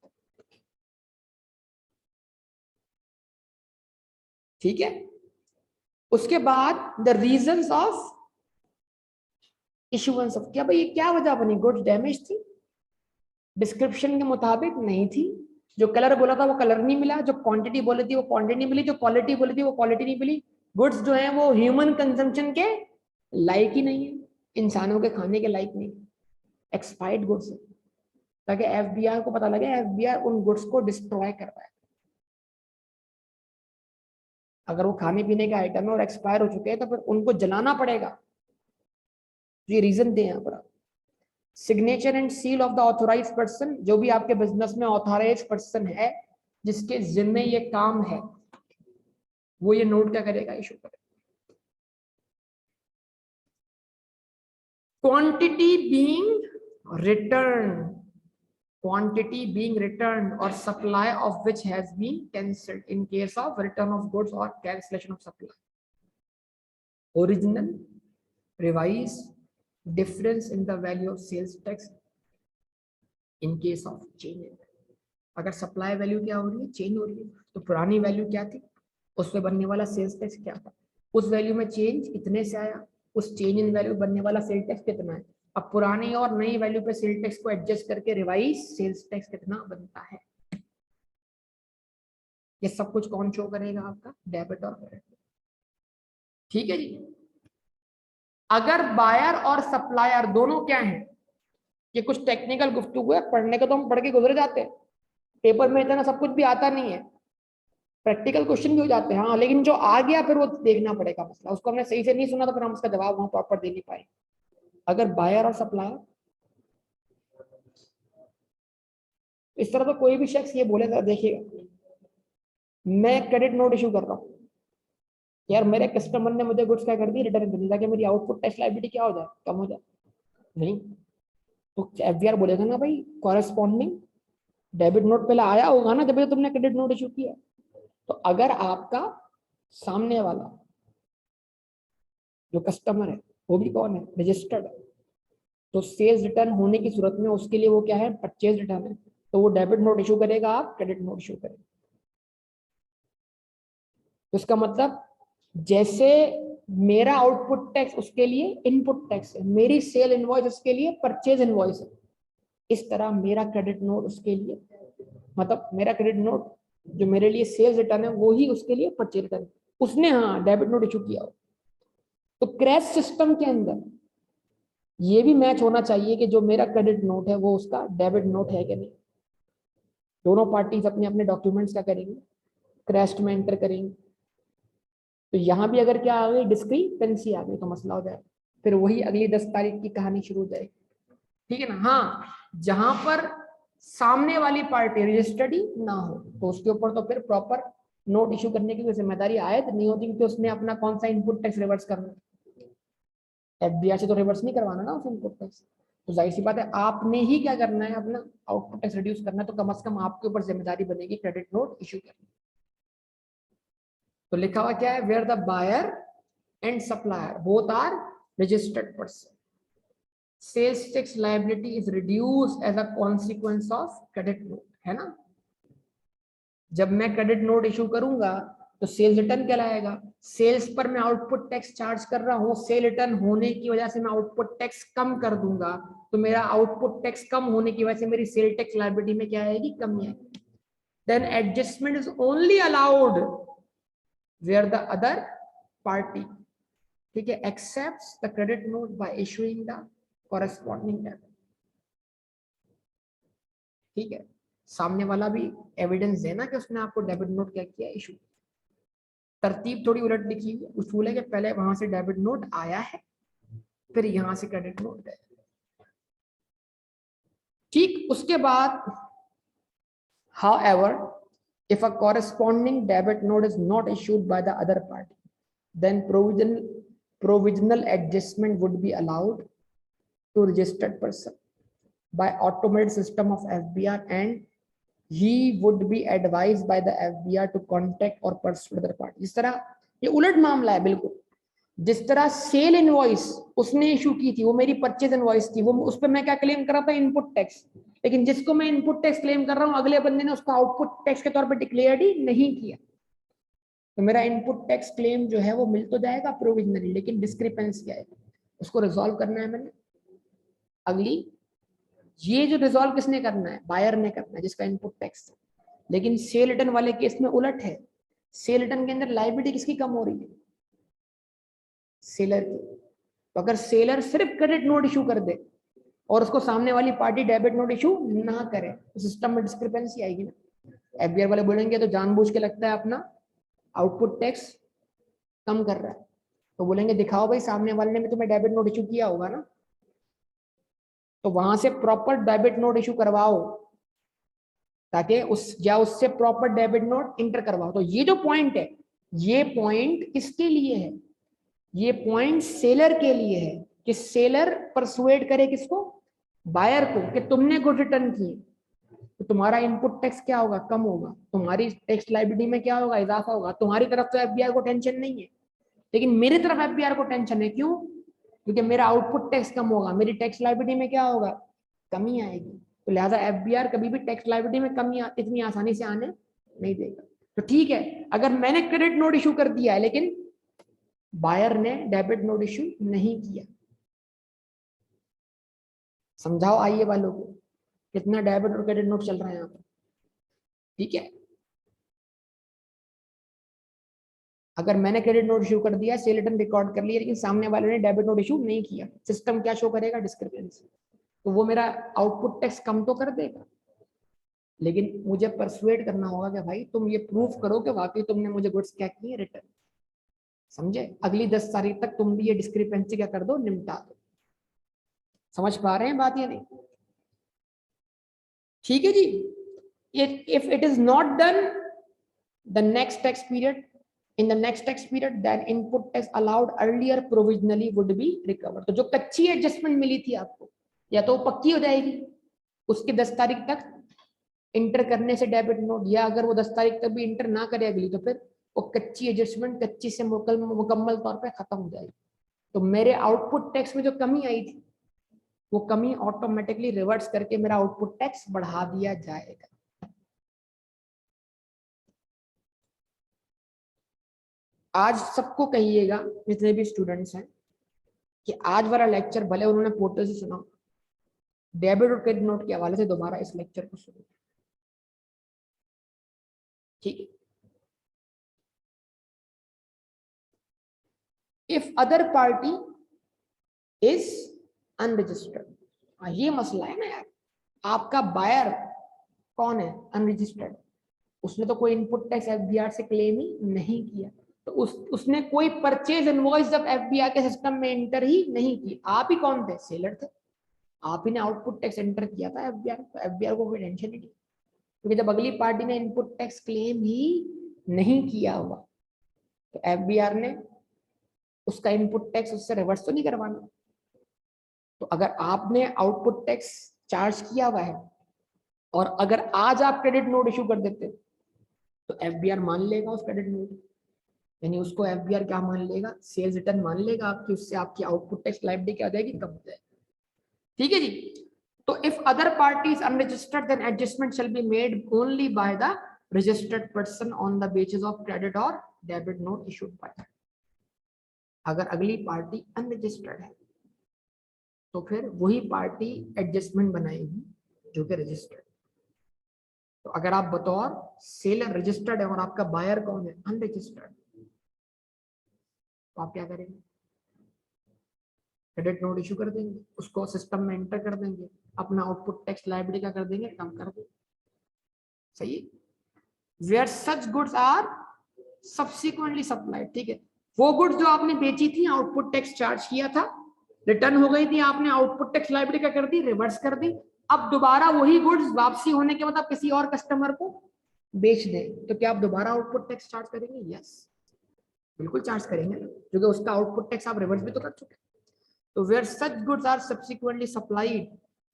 ठीक है, उसके बाद the reasons of issuance of, क्या भाई ये क्या वजह बनी, गुड्स डैमेज थी, डिस्क्रिप्शन के मुताबिक नहीं थी, जो कलर बोला था वो कलर नहीं मिला, जो क्वांटिटी बोली थी वो क्वांटिटी नहीं मिली, जो क्वालिटी बोली थी वो क्वालिटी नहीं मिली, गुड्स जो है वो ह्यूमन कंजम्पशन के लायक ही नहीं है, इंसानों के खाने के लायक नहीं, एक्सपायर्ड गुड्स, ताकि एफबीआई को पता लगे, एफबीआई उन गुड्स को डिस्ट्रॉय कर रहा है। अगर वो खाने पीने के आइटम है और एक्सपायर हो चुके हैं तो फिर उनको जलाना पड़ेगा। ये रीजन दे यहाँ पर। Signature and seal of the authorized person, जो भी आपके बिजनेस में ऑथोराइज्ड पर्सन है जिसके जिम्मे ये काम है, वो ये नोट क्या करेगा, इशू करेगा। Quantity being return, quantity being returned or supply of which has been cancelled in case of return of goods or cancellation of supply. Original, revised, difference in the value of sales tax in case of change in value. अगर supply value क्या हो रही है, change हो रही है, तो पुरानी वैल्यू क्या थी, उस पे बनने वाला सेल्स टैक्स क्या था, उस वैल्यू में चेंज इतने से आया, उस चेंज इन वैल्यू बनने वाला सेल टैक्स कितना है। अब पुरानी और नई वैल्यू पे सेल टैक्स को एडजस्ट करके रिवाइज सेल्स टैक्स कितना बनता है, ये सब कुछ कौन शो करेगा, आपका डेबिट और क्रेडिट। ठीक है जी। अगर बायर और सप्लायर दोनों क्या है, ये कुछ टेक्निकल गुफ्तगू है, पढ़ने को तो हम पढ़ के गुजर जाते हैं, पेपर में इतना सब कुछ भी आता नहीं है, प्रैक्टिकल क्वेश्चन भी हो जाते हैं हाँ, लेकिन जो आ गया फिर वो देखना पड़ेगा मसला, उसको हमने सही से नहीं सुना तो फिर हम उसका जवाब वहां प्रॉपर दे नहीं पाए। अगर बायर और सप्लायर, इस तरह तो कोई भी शख्स ये बोलेगा, देखिएगा मैं क्रेडिट नोट इशू कर रहा हूँ, यार मेरे कस्टमर ने मुझे गुड्स क्या कर दी, रिटर्न कर दी, ताकि मेरी आउटपुट टैक्स लायबिलिटी क्या हो जाए, कम हो जाए, नहीं तो एफबीआर बोलेगा ना भाई कॉरेस्पॉन्डिंग डेबिट नोट पहले आया होगा ना, जब तो तुमने क्रेडिट नोट इशू किया। तो अगर आपका सामने वाला जो कस्टमर है वो भी कौन है, रजिस्टर्ड है, तो सेल्स रिटर्न होने की सूरत में उसके लिए वो क्या है, परचेज रिटर्न है, तो वो डेबिट नोट इशू करेगा, आप क्रेडिट नोट इशू करेंगे। तो इसका मतलब जैसे मेरा आउटपुट टैक्स उसके लिए इनपुट टैक्स है, मेरी सेल इनवॉइस उसके लिए परचेज इनवॉइस है, इस तरह मेरा क्रेडिट नोट उसके लिए, मतलब मेरा क्रेडिट नोट जो मेरे लिए सेल्स रिटर्न है वो ही उसके लिए परचेज रिटर्न, उसने हाँ डेबिट नोट इशू किया हो। तो क्रैश सिस्टम के अंदर ये भी मैच होना चाहिए कि जो मेरा क्रेडिट नोट है वो उसका डेबिट नोट है कि नहीं। दोनों पार्टीज अपने अपने डॉक्यूमेंट्स क्या करेंगे, क्रैश में एंटर करेंगे, तो यहां भी अगर क्या आ गई, डिस्क्रिपेंसी आ गई, तो मसला हो जाएगा, फिर वही अगली 10 तारीख की कहानी शुरू हो जाएगी। ठीक है ना। हाँ, जहां पर सामने वाली पार्टी रजिस्टर्ड ही ना हो तो उसके ऊपर तो फिर प्रॉपर नोट इशू करने की जिम्मेदारी आयद नहीं होती, क्योंकि उसने अपना कौन सा इनपुट टैक्स रिवर्स करना, एफबीआर से तो रिवर्स नहीं करवाना ना उस इनपुट टैक्स, तो जाहिर सी बात है आपने ही क्या करना है, अपना आउटपुट टैक्स रिड्यूस करना है, तो कम से कम आपके ऊपर जिम्मेदारी बनेगी क्रेडिट नोट इशू करनी। तो लिखा हुआ क्या है, where the buyer and supplier both are registered person, sales tax liability is reduced as a consequence of credit note, है ना। जब मैं क्रेडिट नोट इशू करूंगा तो सेल्स रिटर्न कहलाएगा, सेल्स पर मैं आउटपुट टैक्स चार्ज कर रहा हूँ, सेल रिटर्न होने की वजह से मैं आउटपुट टैक्स कम कर दूंगा, तो मेरा आउटपुट टैक्स कम होने की वजह से मेरी सेल टैक्स लायबिलिटी में क्या आएगी, कमी आएगी। Then adjustment is only allowed where the other party, ठीक है, accepts the credit note by issuing the corresponding debit. ठीक है, सामने वाला भी एविडेंस देना कि उसने आपको डेबिट नोट क्या किया, इशू। तरतीब थोड़ी उलट लिखी हुई है, उसूल है कि पहले वहां से डेबिट नोट आया है, फिर यहां से क्रेडिट नोट गया। ठीक, उसके बाद however if a corresponding debit note is not issued by the other party, then provisional adjustment would be allowed to registered person by automated system of FBR, and he would be advised by the FBR to contact or pursue other party। इस तरह ये उलट मामला है बिल्कुल, जिस तरह cell invoice उसने इशू की थी वो मेरी परचेज इनवॉइस थी, वो उस पर मैं क्या क्लेम कर रहा था, इनपुट टैक्स, लेकिन जिसको मैं इनपुट टैक्स क्लेम कर रहा हूँ अगले बंदे ने उसको आउटपुट टैक्स के तौर पर डिक्लेयर ही नहीं किया, तो मेरा इनपुट टैक्स क्लेम जो है वो मिल तो जाएगा प्रोविजनली, लेकिन डिस्क्रिपेंसी आएगी, उसको रिजॉल्व करना है मैंने। अगली ये जो रिजॉल्व किसने करना है, बायर ने करना है जिसका इनपुट टैक्स, लेकिन सेल रिटर्न वाले केस में उलट है, सेल रिटर्न के अंदर लायबिलिटी किसकी कम हो रही है, सेलर की। तो अगर सेलर सिर्फ क्रेडिट नोट इशू कर दे और उसको सामने वाली पार्टी डेबिट नोट इशू ना करे तो सिस्टम में डिस्क्रिपेंसी आएगी ना। एफबीआर वाले बोलेंगे तो जानबूझ के लगता है अपना आउटपुट टैक्स कम कर रहा है, तो बोलेंगे दिखाओ भाई सामने वाले ने भी तुम्हें डेबिट नोट इशू किया होगा ना, तो वहां से प्रॉपर डेबिट नोट इशू करवाओ ताकि उससे प्रॉपर डेबिट नोट इंटर करवाओ। तो ये जो पॉइंट है, ये पॉइंट किसके लिए है, ये पॉइंट सेलर के लिए है कि सेलर परसुएड करे किसको, बायर को, कि तुमने गुड रिटर्न किए, तो तुम्हारा इनपुट टैक्स क्या होगा, कम होगा, तुम्हारी टैक्स लायबिलिटी में क्या होगा, इजाफा होगा। तुम्हारी तरफ तो एफबीआर को टेंशन नहीं है, लेकिन मेरी तरफ एफबीआर को टेंशन है। क्यों? क्योंकि मेरा आउटपुट टैक्स कम होगा, मेरी टैक्स लायबिलिटी में क्या होगा, कमी आएगी। तो लिहाजा एफबीआर कभी भी टैक्स लायबिलिटी में कमी इतनी आसानी से आने नहीं देगा। तो ठीक है, अगर मैंने क्रेडिट नोट इशू कर दिया है लेकिन बायर ने डेबिट नोट इशू नहीं किया, समझाओ आइए वालों को कितना डेबिट और क्रेडिट नोट चल रहा है यहाँ पर। ठीक है, अगर मैंने क्रेडिट नोट इशू कर दिया, सेल रिटर्न रिकॉर्ड कर लिया, लेकिन सामने वाले ने डेबिट नोट इशू नहीं किया, सिस्टम क्या शो करेगा, डिस्क्रिपेंसी। तो वो मेरा आउटपुट टैक्स कम तो कर देगा, लेकिन मुझे परसुएट करना होगा कि भाई तुम ये प्रूफ करो कि वाकई तुमने मुझे गुड्स क्या किए, रिटर्न। समझे? अगली 10 तारीख तक तुम भी ये डिस्क्रिपेंसी क्या कर दो, निपटा दो। समझ पा रहे हैं बात या नहीं? ठीक है जी। If it is not done the next tax period, in the next tax period, then input tax allowed earlier provisionally would be recovered। तो जो कच्ची एडजस्टमेंट मिली थी आपको, या तो पक्की हो जाएगी उसकी 10 तारीख तक इंटर करने से डेबिट नोट, या अगर वो 10 तारीख तक भी इंटर ना करे अगली, तो फिर वो कच्ची एडजस्टमेंट कच्ची से मुकम्मल तौर पे खत्म हो जाएगी। तो मेरे आउटपुट टैक्स में जो कमी आई थी, वो कमी ऑटोमेटिकली रिवर्स करके मेरा आउटपुट टैक्स बढ़ा दिया जाएगा। आज सबको कहिएगा, जितने भी स्टूडेंट्स हैं, कि आज वाला लेक्चर भले उन्होंने पोर्टल से सुना, डेबिट और क्रेडिट नोट के हवाले से दोबारा इस लेक्चर को सुनो। ठीक है? If other party is unregistered, ये मसला है ना यार, आपका बायर कौन है, अनरजिस्टर्ड, उसने तो कोई इनपुट टैक्स एफबीआर से क्लेम ही नहीं किया, तो उसने कोई परचेज इनवॉइस जब एफबीआर के सिस्टम में एंटर ही नहीं की। आप ही कौन थे, सेलर थे, आप ही ने आउटपुट टैक्स एंटर किया था एफबीआर, तो एफबीआर को कोई टेंशन नहीं, क्योंकि जब अगली पार्टी ने इनपुट टैक्स क्लेम ही नहीं किया हुआ, तो एफबीआर ने उसका इनपुट टैक्स उससे रिवर्स तो नहीं करवाना। तो अगर आपने आउटपुट टैक्स चार्ज किया हुआ है और अगर आज आप क्रेडिट नोट इशू कर देते, तो एफबीआर मान लेगा उस क्रेडिट नोट, यानी उसको एफबीआर क्या मान लेगा, सेल्स रिटर्न मान लेगा आपकी, उससे आपकी आउटपुट टैक्स लायबिलिटी क्या हो जाएगी, कम हो जाएगी। ठीक है जी। तो if other party is unregistered, then adjustment shall be made only by the registered person on the basis of credit और डेबिट नोट इशूड बाय। अगर अगली पार्टी अनरजिस्टर्ड है, तो फिर वही पार्टी एडजस्टमेंट बनाएगी जो कि रजिस्टर्ड। तो अगर आप बतौर सेलर रजिस्टर्ड है और आपका बायर कौन है, अनरजिस्टर्ड, तो आप क्या करेंगे, क्रेडिट नोट इशू कर देंगे, उसको सिस्टम में एंटर कर देंगे, अपना आउटपुट टैक्स लायबिलिटी का कर देंगे, कम कर देंगे। सही है? Where such goods are subsequently supplied, ठीक है, वो गुड्स जो आपने बेची थी, आउटपुट टैक्स चार्ज किया था, रिटर्न हो गई थी, आपने आउटपुट टैक्स लायबिलिटी क्या कर दी, रिवर्स कर दी। अब दोबारा वही गुड्स वापसी होने के बाद आप किसी और कस्टमर को बेच दें, तो क्या आप दोबारा आउटपुट टैक्स चार्ज करेंगे? यस, बिल्कुल चार्ज करेंगे, क्योंकि उसका आउटपुट टैक्स आप रिवर्स भी तो कर चुके। तो where such goods are subsequently supplied,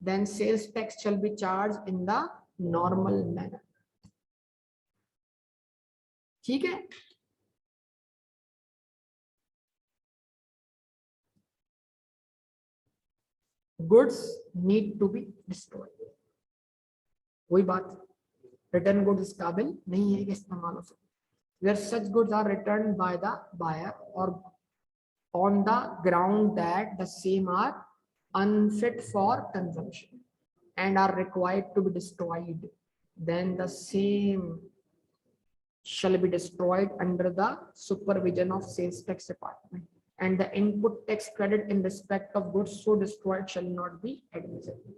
then sales tax shall be charged in the normal manner। ठीक है? Goods need to be destroyed। वही बात, रिटर्न गुड्स काबिल नहीं है कि इस्तेमाल हो सके। Where such goods are returned by the buyer or on the ground that the same are unfit for consumption and are required to be destroyed, then the same shall be destroyed under the supervision of sales tax department, and the input tax credit in respect of goods so destroyed shall not be admissible।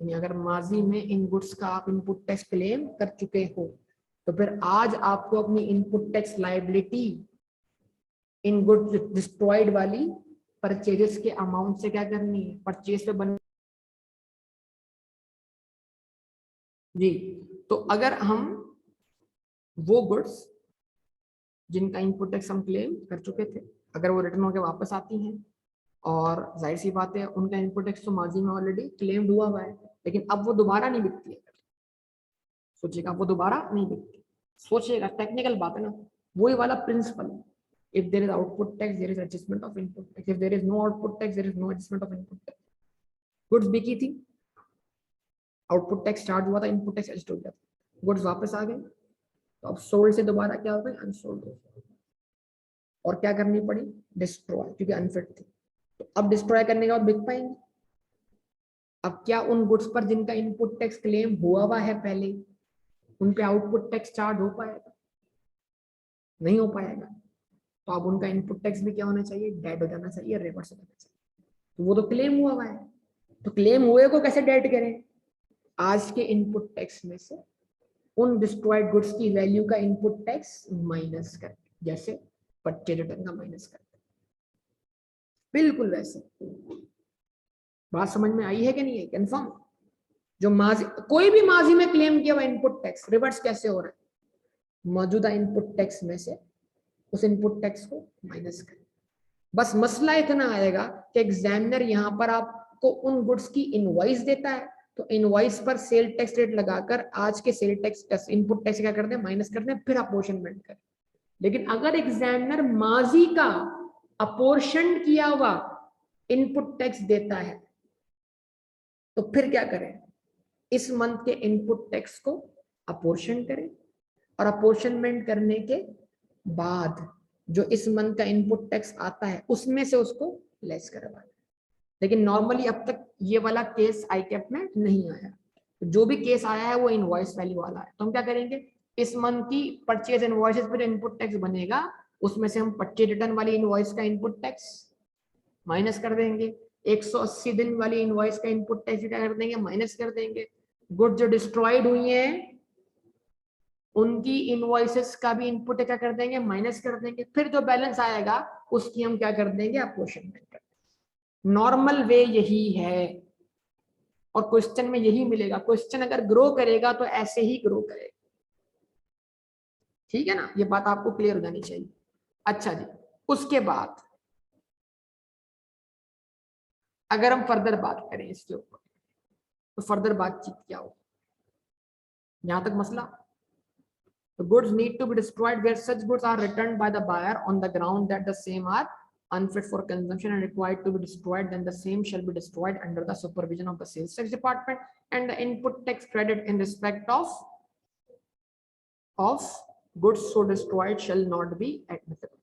यानी अगर माजी में इन goods का आप input tax claim कर चुके हो, तो फिर आज आपको अपनी इनपुट टैक्स लायबिलिटी इन गुड्स डिस्ट्रॉयड वाली परचेजेस के अमाउंट से क्या करनी है, परचेज पे बन जी। तो अगर हम वो गुड्स जिनका इनपुट टैक्स हम क्लेम कर चुके थे, अगर वो रिटर्न होकर वापस आती हैं, और जाहिर सी बात है उनका इनपुट टैक्स तो माजी में ऑलरेडी क्लेम्ड हुआ है, लेकिन अब वो दोबारा नहीं बिकती है, सोचेगा, वो दोबारा नहीं बिकती, सोचेगा, टेक्निकल बात है ना, वही वाला principle. If there is output tax there is adjustment of input tax, if there is no output tax there is no adjustment of input tax. Goods बिकी थी, आउटपुट टैक्स चार्ज हुआ था, इनपुट टैक्स एडजस्ट हो गया, goods वापस आ गए, तो अब सोल्ड से दोबारा क्या हो गई, अनसोल्ड हो गई, और क्या करनी पड़ी, डिस्ट्रॉय, क्योंकि अनफिट थी। तो अब डिस्ट्रॉय करने के बाद बिक पाएंगे। अब क्या उन गुड्स पर जिनका इनपुट टैक्स क्लेम हुआ है पहले, उन पे आउटपुट टैक्स चार्ज हो पाएगा, नहीं हो पाएगा। तो अब उनका इनपुट टैक्स भी क्या होना चाहिए, डेड हो जाना चाहिए, रिवर्स हो जाना चाहिए। तो वो तो क्लेम हुआ है, तो क्लेम हुए को कैसे डेड करें, आज के इनपुट टैक्स में से उन डिस्ट्रॉयड गुड्स की वैल्यू का इनपुट टैक्स माइनस कर, जैसे परचेज रिटर्न का माइनस कर, बिल्कुल वैसे। बात समझ में आई है कि नहीं है, कंफर्म। जो माजी, कोई भी माजी में क्लेम किया हुआ इनपुट टैक्स रिवर्स कैसे हो रहा है, मौजूदा इनपुट टैक्स में से उस इनपुट टैक्स को माइनस करें। बस मसला इतना आएगा कि एग्जामिनर यहाँ पर आपको उन गुड्स की इनवॉइस देता है, तो इनवॉइस पर सेल टैक्स रेट लगाकर आज के सेल टैक्स इनपुट टैक्स क्या करते हैं, माइनस करते हैं, फिर अपोर्शनमेंट करें। लेकिन अगर एग्जामिनर माजी का अपोर्शन किया हुआ इनपुट टैक्स देता है, तो फिर क्या करें, इस मंथ के इनपुट टैक्स को अपोर्शन करें, और अपोर्शनमेंट करने के बाद जो इस मंथ का इनपुट टैक्स आता है उसमें से उसको लेस करवाएं। लेकिन नॉर्मली अब तक ये वाला केस आईकैप में नहीं आया, जो भी केस आया है वो इनवॉइस वैल्यू वाला है। तो हम क्या करेंगे, इस मंथ की परचेज इनवॉइसेस पर जो इनपुट टैक्स बनेगा उसमें से हम परचेज रिटर्न वाली इनवॉइस का इनपुट टैक्स माइनस कर देंगे, 180 दिन वाली इनवॉइस का इनपुट टैक्स क्या कर देंगे, माइनस कर देंगे। गुड जो डिस्ट्रॉयड हुई हैं उनकी इनवॉइसेस का भी इनपुट क्या कर देंगे, माइनस कर देंगे। फिर जो बैलेंस आएगा उसकी हम क्या कर देंगे, अपोर्शनमेंट कर देंगे। नॉर्मल वे यही है, और क्वेश्चन में यही मिलेगा। क्वेश्चन अगर ग्रो करेगा तो ऐसे ही ग्रो करेगा, ठीक है ना, ये बात आपको क्लियर हो जानी चाहिए। अच्छा जी, उसके बाद अगर हम फर्दर बात करें इसके ऊपर, तो फर्दर बातचीत क्या हो, यहां तक मसला। The goods need to be destroyed where such goods are returned by the buyer on the ground that the same are unfit for consumption and required to be destroyed, then the same shall be destroyed under the supervision of the sales tax department, and the input tax credit in respect of goods so destroyed shall not be admissible.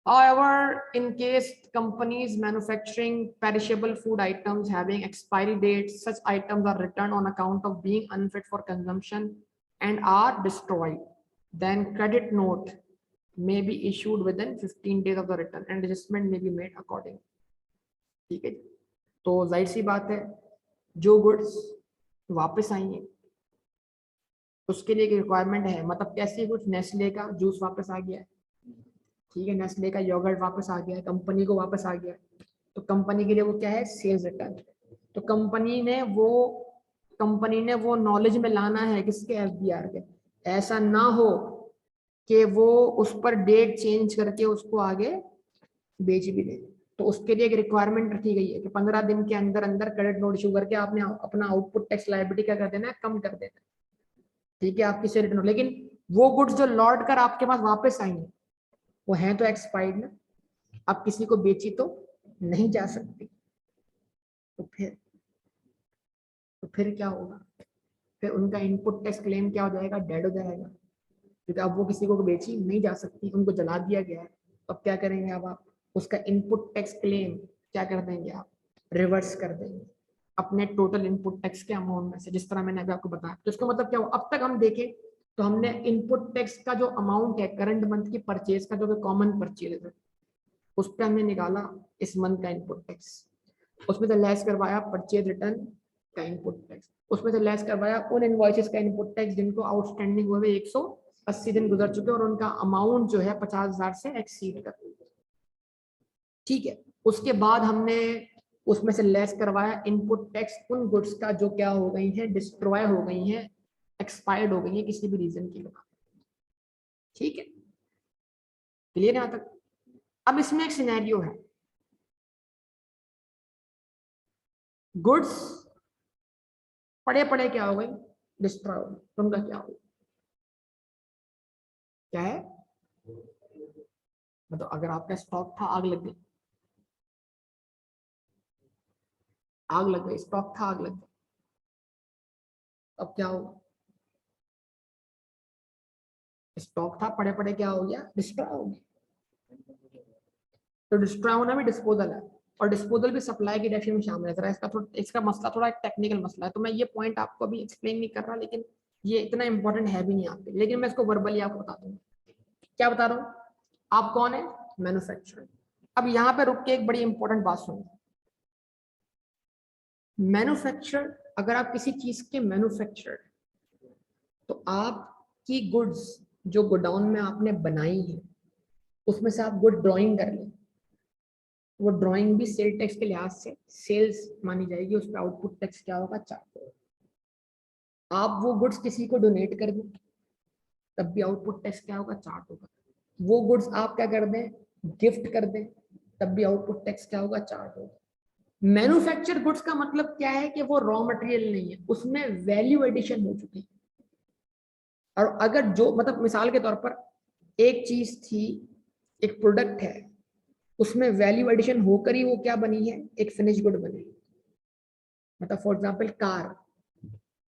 However, in case companies manufacturing perishable food items having expiry dates, such items are returned on account of being unfit for consumption and are destroyed, then credit note may be issued within 15 days of the return and adjustment may be made accordingly. ठीक है, तो जाहिर सी बात है जो goods वापस आई हैं उसके लिए एक रिक्वायरमेंट है, मतलब कैसी गुड्स, नेस्ले का जूस वापस आ गया है, ठीक है, नेस्ले का योगर्ट वापस आ गया है, कंपनी को वापस आ गया है, तो कंपनी के लिए वो क्या है, सेल्स रिटर्न। तो कंपनी ने वो नॉलेज में लाना है किसके, एफबीआर के। ऐसा ना हो कि वो उस पर डेट चेंज करके उसको आगे बेच भी दे, तो उसके लिए एक रिक्वायरमेंट रखी गई है कि 15 दिन के अंदर अंदर क्रेडिट नोट इशू करके आपने अपना आउटपुट टैक्स लायबिलिटी क्या कर देना है, कम कर देना है, ठीक है, आपकी से रिटर्न। लेकिन वो गुड्स जो लौट कर आपके पास वापस आएंगे वो हैं तो एक्सपायर्ड ना, अब किसी को बेची तो नहीं जा सकती, तो फिर क्या होगा, फिर उनका इनपुट टैक्स क्लेम क्या हो जाएगा, डेड हो जाएगा, क्योंकि अब वो किसी को बेची नहीं जा सकती, उनको जला दिया गया है। अब क्या करेंगे, अब आप उसका इनपुट टैक्स क्लेम क्या कर देंगे, आप रिवर्स कर देंगे अपने टोटल इनपुट टैक्स के अमाउंट में से, जिस तरह मैंने अभी आपको बताया। तो इसका मतलब क्या हो, अब तक हम देखें तो हमने इनपुट टैक्स का जो अमाउंट है करंट मंथ की परचेज का, जो कॉमन परचेज है, उस पर हमने निकाला इस मंथ का इनपुट टैक्स, उसमें से लेस करवाया परचेज रिटर्न का इनपुट टैक्स, उसमें से लेस करवाया उन इनवॉइसेस का इनपुट टैक्स जिनको आउटस्टैंडिंग हुए 180 दिन गुजर चुके और उनका अमाउंट जो है 50,000 से एक्सीड कर, ठीक है। उसके बाद हमने उसमें से लेस करवाया इनपुट टैक्स उन गुड्स का जो क्या हो गई हैं, डिस्ट्रॉय हो गई हैं, एक्सपायर्ड हो गई है किसी भी रीजन की वजह, ठीक है, क्लियर यहां तक। अब इसमें एक सिनेरियो है, गुड्स पड़े पड़े क्या हो गई, डिस्ट्रॉय होगी, तो उनका क्या होगा? क्या है? मतलब अगर आपका स्टॉक था, आग लग गई, आग लग गई, स्टॉक था, आग लग गई, अब क्या होगा? स्टॉक था, पड़े पड़े क्या हो गया? डिस्ट्रॉय हो गया। तो डिस्ट्रॉय होना भी डिस्पोजल है, और डिस्पोजल भी सप्लाई की डेफिनेशन में शामिल है। जरा इसका मसला थोड़ा टेक्निकल मसला है, तो मैं ये पॉइंट आपको अभी एक्सप्लेन नहीं कर रहा, लेकिन ये इतना इंपॉर्टेंट है भी नहीं आपके, लेकिन मैं इसको वर्बली आपको बता दूंगा। क्या बता रहा हूँ? आप कौन है? मैन्युफैक्चरर। अब यहाँ पे रुक के एक बड़ी इंपॉर्टेंट बात सुनो। मैन्युफैक्चरर, अगर आप किसी चीज के मैन्युफैक्चरर, तो आपकी गुड्स जो गोडाउन में आपने बनाई है, उसमें से आप गुड ड्राइंग कर लें, वो ड्राइंग भी सेल टैक्स के लिहाज से सेल्स मानी जाएगी, उस पर आउटपुट टैक्स क्या होगा? चार्ज होगा। आप वो गुड्स किसी को डोनेट कर दें, तब भी आउटपुट टैक्स क्या होगा? चार्ज होगा। वो गुड्स आप क्या कर दें? गिफ्ट कर दें, तब भी आउटपुट टैक्स क्या होगा? चार्ज होगा। मैन्युफैक्चर गुड्स का मतलब क्या है? कि वो रॉ मटेरियल नहीं है, उसमें वैल्यू एडिशन हो चुकी है। और अगर जो मतलब मिसाल के तौर पर एक चीज थी, एक प्रोडक्ट है, उसमें वैल्यू एडिशन होकर ही वो क्या बनी है? एक फिनिश गुड बनी। मतलब फॉर एग्जांपल कार,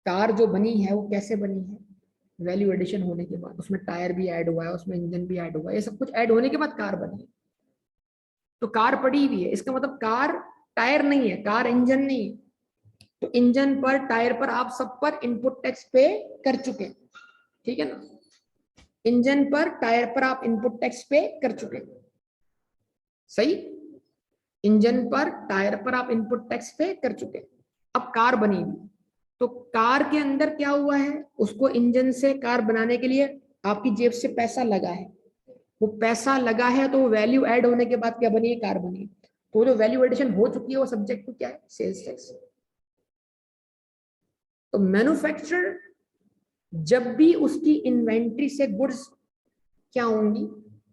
कार जो बनी है वो कैसे बनी है? वैल्यू एडिशन होने के बाद, उसमें टायर भी ऐड हुआ है, उसमें इंजन भी ऐड हुआ है, ये सब कुछ ऐड होने के बाद कार बनी है। तो कार पड़ी हुई है, इसका मतलब कार टायर नहीं है, कार इंजन नहीं है। तो इंजन पर, टायर पर, आप सब पर इनपुट टैक्स पे कर चुके हैं, ठीक है ना? इंजन पर, टायर पर आप इनपुट टैक्स पे कर चुके हैं, सही? इंजन पर, टायर पर आप इनपुट टैक्स पे कर चुके हैं। अब कार बनी हुई, तो कार के अंदर क्या हुआ है? उसको इंजन से कार बनाने के लिए आपकी जेब से पैसा लगा है, वो पैसा लगा है, तो वैल्यू ऐड होने के बाद क्या बनी है? कार बनी है। तो जो वैल्यू एडिशन हो चुकी है वो सब्जेक्ट टू क्या है? Sales tax. तो मैन्युफैक्चरर जब भी उसकी इन्वेंट्री से गुड्स क्या होंगी?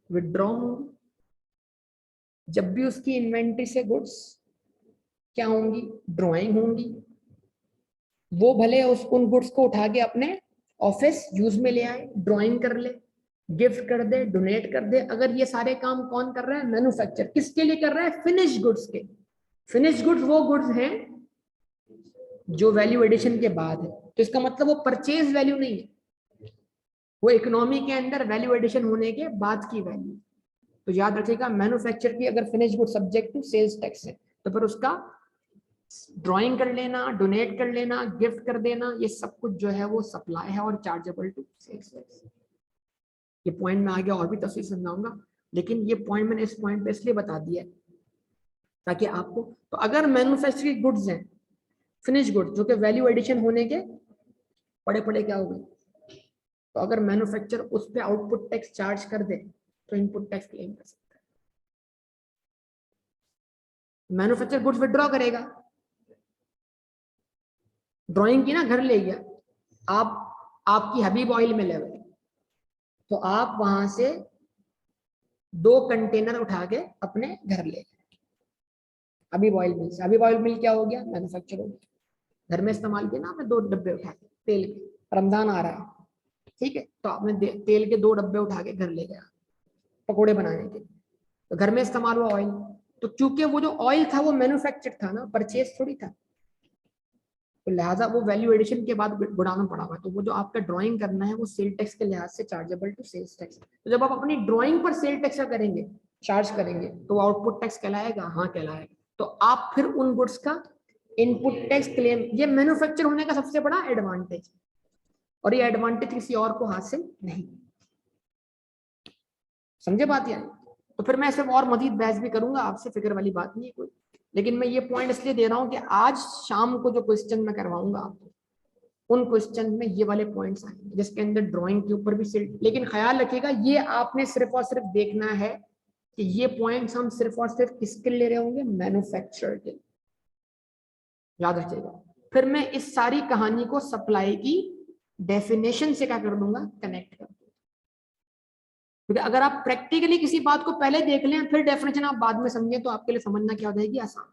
विड्रॉ होंगी। जब भी उसकी इन्वेंट्री से गुड्स क्या होंगी? ड्रॉइंग होंगी। वो भले उन गुड्स को उठा के अपने ऑफिस यूज में ले आए, ड्रॉइंग कर ले, गिफ्ट कर दे, डोनेट कर दे। अगर ये सारे काम कौन कर रहा है? मैन्युफैक्चर। किसके लिए कर रहा है? फिनिश गुड्स के। फिनिश गुड्स वो गुड्स हैं जो वैल्यू एडिशन के बाद है। तो इसका मतलब वो परचेज वैल्यू नहीं है, वो इकोनॉमी के अंदर वैल्यू एडिशन होने के बाद की वैल्यू। तो याद रखिएगा, मैन्युफैक्चर की अगर finish good subject to sales tax है, तो फिर उसका ड्राइंग कर लेना, डोनेट कर लेना, गिफ्ट कर देना, ये सब कुछ जो है वो सप्लाई है और चार्जेबल टू सेल्स टैक्स। ये पॉइंट मैं आगे और भी तफसील समझाऊंगा, लेकिन ये पॉइंट मैंने इस पॉइंट पे इसलिए बता दिया ताकि आपको, तो अगर मैन्युफैक्चरिंग गुड्स हैं, फिनिश गुड्स जो कि वैल्यू एडिशन होने के पड़े पड़े क्या हो गए, तो अगर मैन्युफैक्चर उस पे आउटपुट टैक्स चार्ज कर दे तो इनपुट टैक्स क्लेम कर सकता है। मैन्युफैक्चर गुड्स विड्रॉ करेगा, ड्राइंग की ना, घर ले गया, आप आपकी हबीब ऑयल मिल है, तो आप वहां से 2 कंटेनर उठा के अपने घर ले गए हबीब ऑयल मिल से। हबीब ऑयल मिल क्या हो गया? मैन्युफैक्चर हो गया। घर में इस्तेमाल किया ना आपने 2 डब्बे उठा के तेल के, रमजान आ रहा है, ठीक है, तो आपने तेल के 2 डब्बे उठा के घर ले गया पकोड़े बनाने के, तो घर में इस्तेमाल हुआ ऑयल। तो क्योंकि वो जो ऑयल था वो मैन्युफैक्चर था ना, परचेज थोड़ी था, तो लिहाजा वो वैल्यू एडिशन के बाद गुड़ाना पड़ा हुआ है। तो वो जो आपका ड्राइंग करना है वो सेल टैक्स के लिहाज से चार्जेबल टू सेल्स टैक्स। तो जब आप अपनी ड्राइंग पर सेल टैक्स करेंगे, चार्ज करेंगे, तो आउटपुट टैक्स कहलाएगा? हाँ कहलाएगा। तो आप फिर उन गुड्स का इनपुट टैक्स क्लेम, ये मैन्युफैक्चर होने का सबसे बड़ा एडवांटेज, और ये एडवांटेज किसी और को हासिल नहीं। समझे बात? यानी तो फिर मैं इस पर और मजीद बहस भी करूंगा आपसे, फिक्र वाली बात नहीं है कोई, लेकिन मैं ये पॉइंट इसलिए दे रहा हूं कि आज शाम को जो क्वेश्चन मैं करवाऊंगा आपको, उन क्वेश्चन में ये वाले पॉइंट्स आएंगे जिसके अंदर ड्राइंग के ऊपर भी सिर्फ, लेकिन ख्याल रखिएगा ये आपने सिर्फ और सिर्फ देखना है कि ये पॉइंट्स हम सिर्फ और सिर्फ किसके ले रहे होंगे? मैन्युफैक्चरर के। याद रखिएगा, फिर मैं इस सारी कहानी को सप्लाई की डेफिनेशन से क्या कर दूंगा? कनेक्ट कर दूंगा। क्योंकि अगर आप प्रैक्टिकली किसी बात को पहले देख लें फिर डेफिनेशन आप बाद में समझें, तो आपके लिए समझना क्या हो जाएगी? आसान।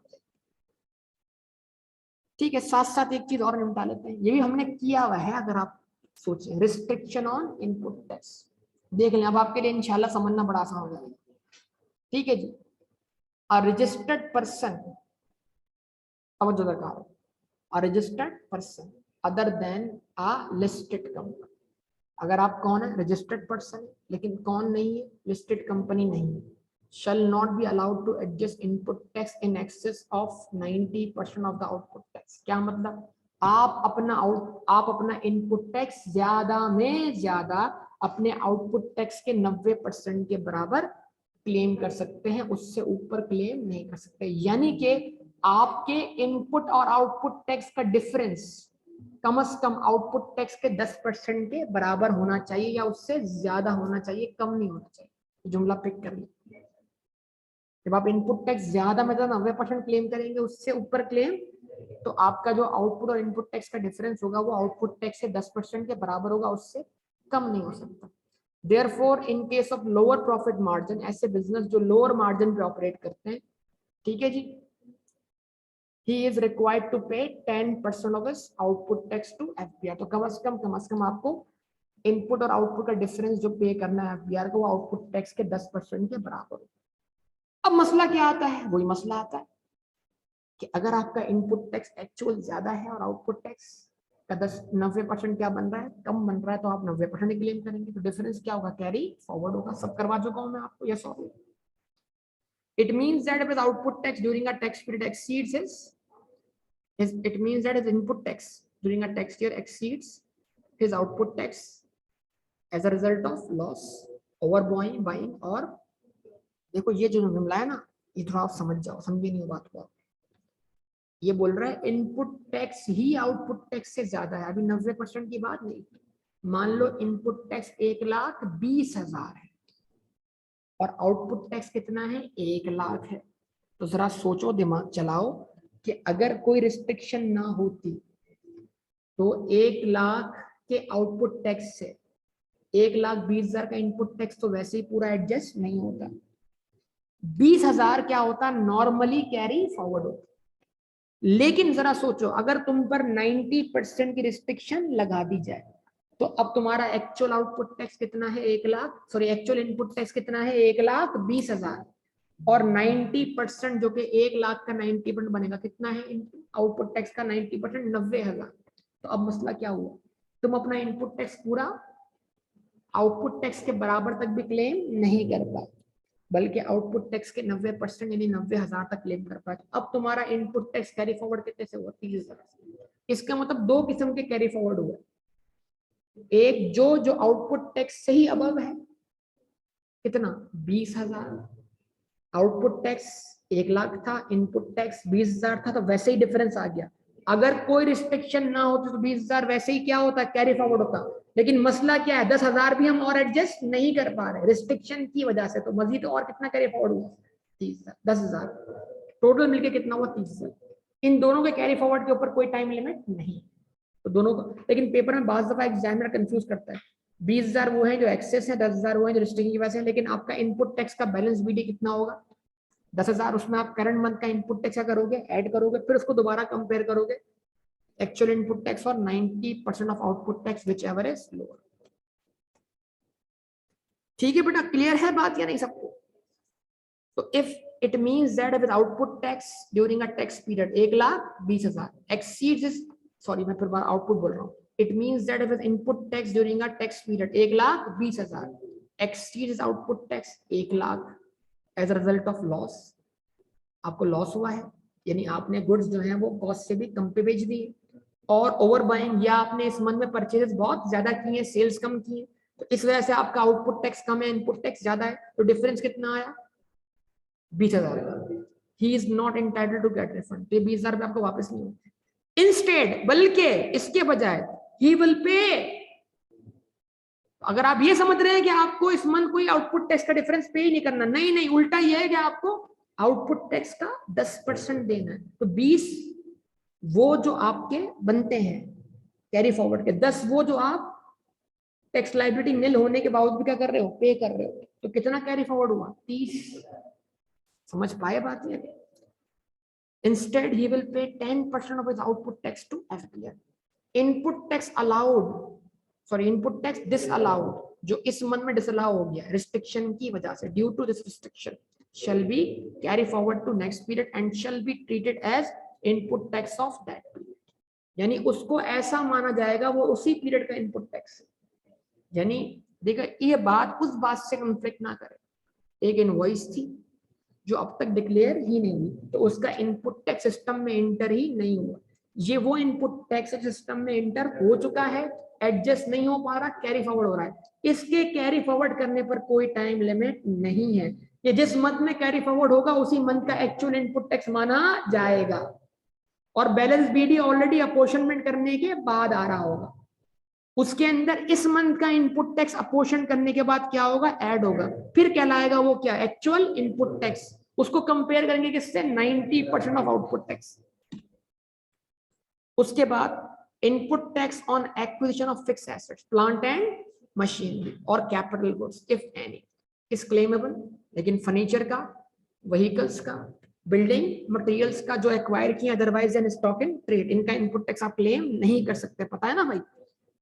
ठीक है, साथ साथ एक चीज और निपटा लेते हैं, ये भी हमने किया हुआ है, अगर आप सोचें रिस्ट्रिक्शन ऑन इनपुट टैक्स देख लें, अब आपके लिए इंशाल्लाह समझना बड़ा आसान हो जाएगा। ठीक है जी, अ रजिस्टर्ड पर्सन, अब जो दरकार है, अ registered person other than a listed company, अगर आप कौन है, रजिस्टर्ड पर्सन है लेकिन कौन नहीं है, लिस्टेड कंपनी नहीं है, shall not be allowed to adjust input tax in excess of 90% of the output tax। क्या मतलब, आप अपना इनपुट टैक्स ज्यादा में ज्यादा अपने आउटपुट टैक्स के 90% के बराबर क्लेम कर सकते हैं, उससे ऊपर क्लेम नहीं कर सकते। यानी कि आपके इनपुट और आउटपुट टैक्स का डिफरेंस कम से कम आउटपुट टैक्स के 10% के बराबर होना चाहिए या उससे ज्यादा होना चाहिए, कम नहीं होना चाहिए। जुमला पिक कर लीजिए, जब आप इनपुट टैक्स ज्यादा में ज्यादा 90% क्लेम करेंगे, उससे ऊपर क्लेम, तो आपका जो आउटपुट और इनपुट टैक्स का डिफरेंस होगा वो आउटपुट टैक्स से 10% के बराबर होगा, उससे कम नहीं हो सकता। Therefore in case of lower profit margin, ऐसे बिजनेस जो लोअर मार्जिन पे ऑपरेट करते हैं, ठीक है जी, he is required to pay 10% of his output tax to FBR। तो कम से कम आपको इनपुट और आउटपुट का डिफरेंस जो पे करना है FBR को, वो आउटपुट टैक्स के 10% के बराबर हो। अब मसला क्या आता है, वही मसला आता है कि अगर आपका इनपुट टैक्स एक्चुअल ज्यादा है और आउटपुट टैक्स का 90% क्या बन रहा है, कम बन रहा है, तो आप 90% क्लेम करेंगे, तो डिफरेंस क्या होगा, कैरी फॉरवर्ड होगा। सब करवा चुका हूं मैं आपको, यस और it means that if his output tax during a tax period exceeds it means that his input tax during a tax year exceeds his output tax as a result of loss, overbuying और देखो ये जो जुमला है ना, ये थोड़ा आप समझ जाओ, समझे नहीं बात को। ये बोल रहा है इनपुट टैक्स ही आउटपुट टैक्स से ज्यादा है, अभी 90% की बात नहीं। मान लो इनपुट टैक्स 1,20,000 है और आउटपुट टैक्स कितना है, 1,00,000 है। तो जरा सोचो, दिमाग चलाओ कि अगर कोई रिस्ट्रिक्शन ना होती तो 1,00,000 के आउटपुट टैक्स से 1,20,000 का इनपुट टैक्स तो वैसे ही पूरा एडजस्ट नहीं होता। 20,000 क्या होता, नॉर्मली कैरी फॉरवर्ड होता। लेकिन जरा सोचो, अगर तुम पर 90% की रिस्ट्रिक्शन लगा दी जाए, तो अब तुम्हारा एक्चुअल आउटपुट टैक्स कितना है, 1,00,000, सॉरी एक्चुअल इनपुट टैक्स कितना है, 1,20,000, और 90% जो कि 1,00,000 का 90% बनेगा, कितना है आउटपुट टैक्स का 90%, 90,000। तो अब मसला क्या हुआ, तुम अपना इनपुट टैक्स पूरा आउटपुट टैक्स के बराबर तक भी क्लेम नहीं कर पाए, बल्कि आउटपुट टैक्स के 90% यानी 90,000 तक क्लेम कर पाए। अब तुम्हारा इनपुट टैक्स कैरी फॉरवर्ड कितने से हुआ, 30,000। इसका मतलब दो किस्म के कैरी फॉरवर्ड हुए, एक जो आउटपुट टैक्स से ही अबव है, कितना, 20,000, आउटपुट टैक्स 1,00,000 था, इनपुट टैक्स 20,000 था, तो वैसे ही डिफरेंस आ गया। अगर कोई रिस्ट्रिक्शन ना होती तो 20,000 वैसे ही क्या होता, कैरी फॉरवर्ड होता। लेकिन मसला क्या है, 10,000 भी हम और एडजस्ट नहीं कर पा रहे रिस्ट्रिक्शन की वजह से, तो मजीद और कितना कैरी फॉरवर्ड हुआ, 30,000, 10,000, टोटल मिलके कितना हुआ, 30,000। इन दोनों के कैरी फॉरवर्ड के ऊपर कोई टाइम लिमिट नहीं, तो दोनों को। लेकिन पेपर में बाज दफा एग्जामिनर कंफ्यूज करता है, 20,000 वो है जो एक्सेस है, 10,000 वो है जो रिस्ट्रिक्शन की वजह से। लेकिन आपका इनपुट टैक्स का बैलेंस बीडी कितना होगा, 10,000, उसमें आप करंट मंथ का इनपुट टैक्स करोगे, ऐड करोगे, फिर उसको दोबारा कंपेयर करोगे एक्चुअल इनपुट टैक्स और 90% of output tax which ever is lower. ठीक है बेटा, क्लियर है बात या नहीं सबको। तो if it means that with output tax during a tax period 1,20,000 exceeds is, sorry मैं फिर बार आउटपुट बोल रहा हूँ, it means that with input tax during a tax period 1,20,000 exceeds output tax 1,00,000 as a result of loss, आपको loss हुआ है, यानी आपने गुड्स जो है वो कॉस्ट से भी कम पे बेच दिए, और ओवर बाइंग, या आपने इस मंथ में परचेजेस बहुत ज्यादा की है, सेल्स कम की है, तो इस वजह से आपका आउटपुट टैक्स कम है, इनपुट टैक्स ज्यादा है, तो डिफरेंस कितना आया, 20,000। He is not entitled to get refund, तो 20,000 रुपए आपको वापस नहीं होते। इंस्टेड, बल्कि इसके बजाय, ही विल पे, अगर आप ये समझ रहे हैं कि आपको इस मंथ कोई आउटपुट टैक्स का डिफरेंस पे ही नहीं करना, नहीं नहीं, उल्टा ये है कि आपको आउटपुट टैक्स का 10% देना है। तो 20 वो जो आपके बनते हैं कैरी फॉरवर्ड के, 10 वो जो आप टैक्स लाइबिलिटी निल होने के बावजूद क्या कर रहे हो, पे कर रहे हो, तो कितना कैरी फॉरवर्ड हुआ, 30। समझ पाए बात ये, Instead, he will pay 10% of his output tax to FBR. Input tax allowed, sorry, input tax disallowed, जो इस मंथ में डिसअलाउ हो गया रिस्ट्रिक्शन की वजह से, due to this restriction shall be carry forward to next period and shall be treated as input tax of that period. यानी उसको ऐसा माना जाएगा वो उसी पीरियड का इनपुट टैक्स। यानी देखो ये बात उस बात से कॉन्फ्लिक्ट ना करे, एक इनवॉइस थी जो अब तक डिक्लेयर ही नहीं हुई तो उसका इनपुट टैक्स सिस्टम में एंटर ही नहीं हुआ, ये वो इनपुट टैक्स सिस्टम में एंटर हो चुका है, एडजस्ट नहीं हो पा रहा, कैरी फॉरवर्ड हो रहा है। इसके कैरी फॉरवर्ड करने पर कोई टाइम लिमिट नहीं है, ये जिस मंथ में कैरी फॉरवर्ड होगा उसी मंथ का एक्चुअल इनपुट टैक्स माना जाएगा और बैलेंस बीडी ऑलरेडी अपोर्शनमेंट करने के बाद आ रहा होगा, उसके अंदर इस मंथ का इनपुट टैक्स अपोर्शन करने के बाद क्या होगा, ऐड होगा, फिर कहलाएगा वो क्या, एक्चुअल इनपुट टैक्स। उसको कंपेयर करेंगे किससे, 90% ऑफ आउटपुट टैक्स। उसके बाद input tax on acquisition of fixed assets, plant and machinery और capital goods if any is claimable, लेकिन फर्नीचर का, व्हीकल्स का, बिल्डिंग मटेरियल्स का जो एक्वायर किए otherwise and stock in trade, इनका इनपुट टैक्स आप क्लेम नहीं कर सकते, पता है ना भाई।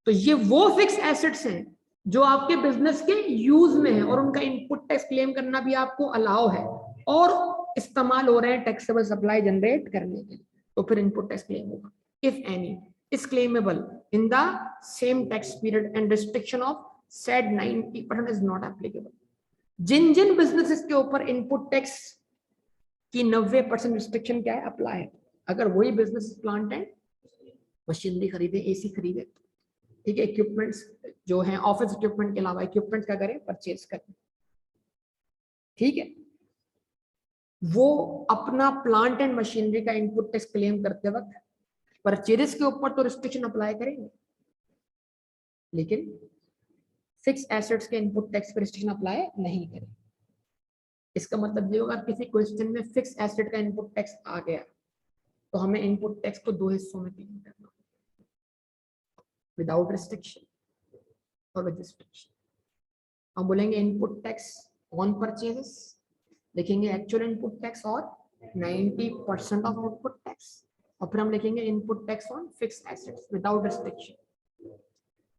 तो ये वो फिक्स एसेट्स हैं जो आपके बिजनेस के यूज में है और उनका इनपुट टैक्स क्लेम करना भी आपको अलाउ है और इस्तेमाल हो रहे हैं टैक्सेबल सप्लाई जनरेट करने के लिए, तो फिर इनपुट टैक्स क्लेम होगा। If any is claimable in the same tax period and restriction of said 90% is not applicable. जिन जिन बिजनेसेस के ऊपर इनपुट टैक्स की 90% रिस्ट्रिक्शन क्या है, अप्लाई है, अगर वही बिजनेस प्लांट एंड मशीनरी खरीदे, एसी खरीदे, ठीक है, इक्विपमेंट्स जो हैं ऑफिस इक्विपमेंट के अलावा इक्विपमेंट्स का करें परचेज करें, ठीक है, वो अपना प्लांट एंड मशीनरी का इनपुट टैक्स क्लेम करते वक्त परचेजेस के ऊपर तो रिस्ट्रिक्शन अप्लाई करेंगे, लेकिन फिक्स एसेट्स के इनपुट टैक्स पर रिस्ट्रिक्शन अप्लाई नहीं करेंगे। इसका मतलब ये होगा किसी क्वेश्चन में फिक्स एसेट का इनपुट टैक्स आ गया तो हमें इनपुट टैक्स को दो हिस्सों में क्लेम करना, विदाउट रिस्ट्रिक्शन और विद रिस्ट्रिक्शन। हम बोलेंगे इनपुट टैक्स ऑन परचेजेस, लिखेंगे एक्चुअल इनपुट टैक्स और 90% ऑफ आउटपुट टैक्स, और फिर हम लिखेंगे input tax on fixed assets without restriction.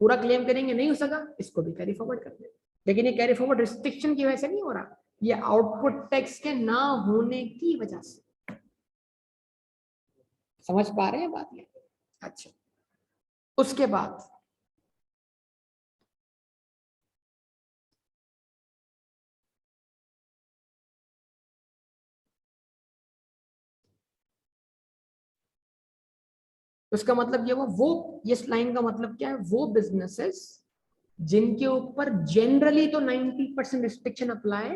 पूरा क्लेम करेंगे, नहीं हो सका इसको भी कैरी फॉरवर्ड कर देंगे, लेकिन ये कैरी फॉरवर्ड रिस्ट्रिक्शन की वजह से नहीं हो रहा, ये आउटपुट टैक्स के ना होने की वजह से। समझ पा रहे हैं बात ये? अच्छा, उसके बाद उसका मतलब ये वो इस लाइन का मतलब क्या है, वो बिजनेसेस जिनके ऊपर जनरली तो 90% रिस्ट्रिक्शन अप्लाई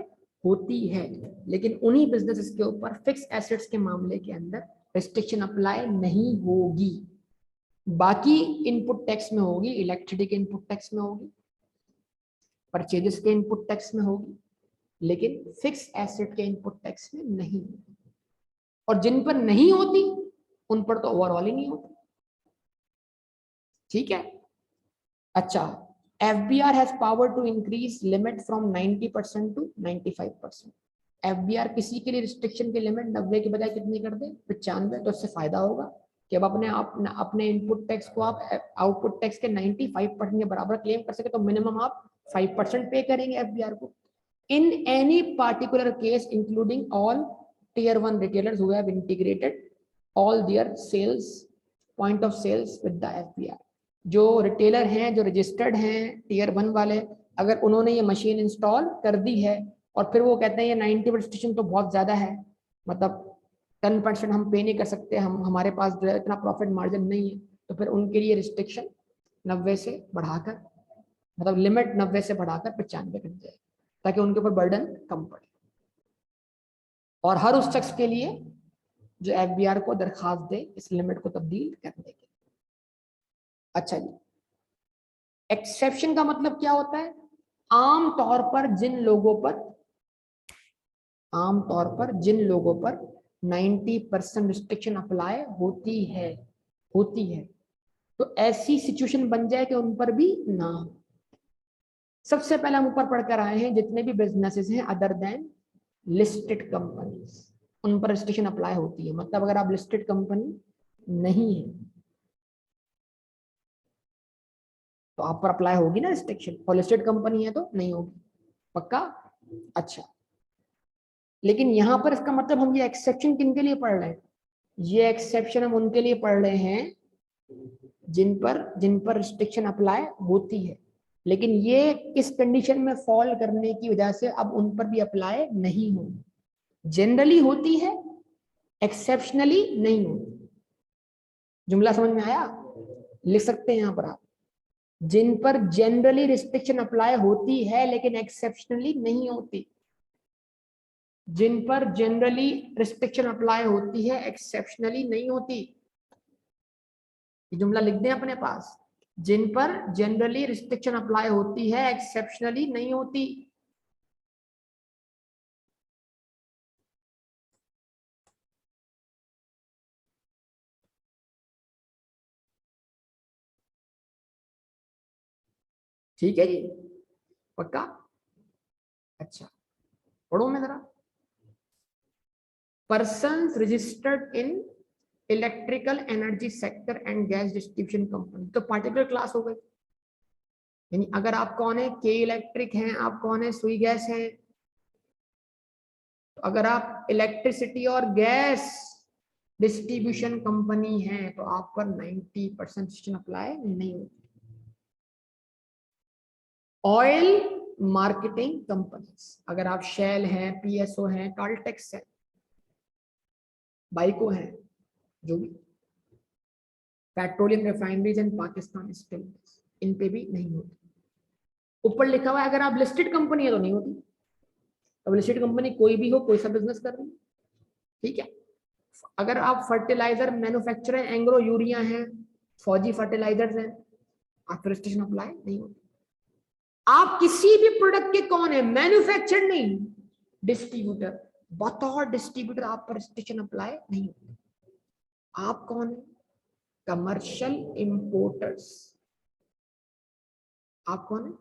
होती है, लेकिन उन्हीं बिजनेसेस के ऊपर फिक्स एसेट्स के मामले के अंदर रिस्ट्रिक्शन अप्लाई नहीं होगी। बाकी इनपुट टैक्स में होगी, इलेक्ट्रिसिटी के इनपुट टैक्स में होगी, परचेजेस के इनपुट टैक्स में होगी, लेकिन फिक्स एसेट के इनपुट टैक्स में नहीं। और जिन पर नहीं होती उन पर तो ओवरऑल ही नहीं होती, ठीक है। अच्छा, FBR has power to increase limit from 90% to 95%. FBR किसी के लिए रिस्ट्रिक्शन की लिमिट 90 के बजाय कितनी कर दे, 95, तो इससे फायदा होगा कि अब अपने इनपुट टैक्स को आप आउटपुट टैक्स के 95% के बराबर क्लेम कर सके, तो मिनिमम आप 5% पे करेंगे FBR को। In any particular case, including all tier 1 retailers who have integrated all their sales point of sales with the FBR, जो रिटेलर हैं जो रजिस्टर्ड हैं टीयर 1 वाले, अगर उन्होंने ये मशीन इंस्टॉल कर दी है और फिर वो कहते हैं ये 90% रिस्ट्रिक्शन तो बहुत ज्यादा है, मतलब 10% हम पे नहीं कर सकते, हमारे पास जो है इतना प्रॉफिट मार्जिन नहीं है, तो फिर उनके लिए रिस्ट्रिक्शन 90 से बढ़ाकर, मतलब लिमिट 90 से बढ़ाकर 95 कर जाए ताकि उनके ऊपर बर्डन कम पड़े। और हर उस शख्स के लिए जो FBR को दरखास्त दे इस लिमिट को तब्दील करने के। अच्छा जी, एक्सेप्शन का मतलब क्या होता है, आम तौर पर जिन लोगों पर 90% रिस्ट्रिक्शन अप्लाई होती है तो ऐसी सिचुएशन बन जाए कि उन पर भी ना हो। सबसे पहले हम ऊपर पढ़कर आए हैं जितने भी बिजनेसेस हैं अदर देन लिस्टेड कंपनीज, उन पर रिस्ट्रिक्शन अप्लाई होती है। मतलब अगर आप लिस्टेड कंपनी नहीं है तो आप पर अप्लाई होगी ना रिस्ट्रिक्शन, और लिस्टेड कंपनी है तो नहीं होगी। पक्का? अच्छा, लेकिन यहां पर इसका मतलब हम ये एक्सेप्शन किन के लिए पढ़ रहे हैं? ये एक्सेप्शन हम उनके लिए पढ़ रहे हैं जिन पर रिस्ट्रिक्शन अप्लाई होती है, लेकिन ये इस कंडीशन में फॉल करने की वजह से अब उन पर भी अप्लाई नहीं होगी। जनरली होती है, एक्सेप्शनली नहीं होती। जुमला समझ में आया? लिख सकते हैं यहां पर आप, जिन पर जनरली रिस्ट्रिक्शन अप्लाई होती है लेकिन एक्सेप्शनली नहीं होती। जिन पर जनरली रिस्ट्रिक्शन अप्लाई होती है, एक्सेप्शनली नहीं होती। ये जुमला लिख दें अपने पास, जिन पर जनरली रिस्ट्रिक्शन अप्लाई होती है, एक्सेप्शनली नहीं होती। ठीक है जी, पक्का? अच्छा, पढ़ो मैं जरा। Persons registered in electrical energy sector and gas distribution company, तो पार्टिकुलर क्लास हो गई। यानी अगर आप कौन है, के इलेक्ट्रिक हैं, आप कौन है, सुई गैस हैं। तो अगर आप इलेक्ट्रिसिटी और गैस डिस्ट्रीब्यूशन कंपनी है तो आप पर 90% रिस्ट्रिक्शन अप्लाई नहीं होती। ऑयल मार्केटिंग कंपनीज, अगर आप शेल हैं, पीएसओ हैं, कार्लटेक्स है, बाइको है, जो भी petroleum refineries and Pakistan Steel, इन पे भी नहीं होती। ऊपर लिखा हुआ है अगर आप लिस्टेड कंपनी है तो नहीं होती। अब लिस्टेड कंपनी कोई भी हो, कोई सा बिजनेस कर रही है, ठीक है। अगर आप फर्टिलाइजर मैन्युफैक्चरर, एंग्रो यूरिया है, फौजी फर्टिलाइजर्स हैं, आप रजिस्ट्रेशन अप्लाई नहीं होती। आप किसी भी प्रोडक्ट के कौन है, मैन्युफैक्चर नहीं, डिस्ट्रीब्यूटर, बतौर डिस्ट्रीब्यूटर आप पर रजिस्ट्रेशन अप्लाई नहीं होती। आप कौन है, कमर्शियल इंपोर्टर्स। आप कौन है,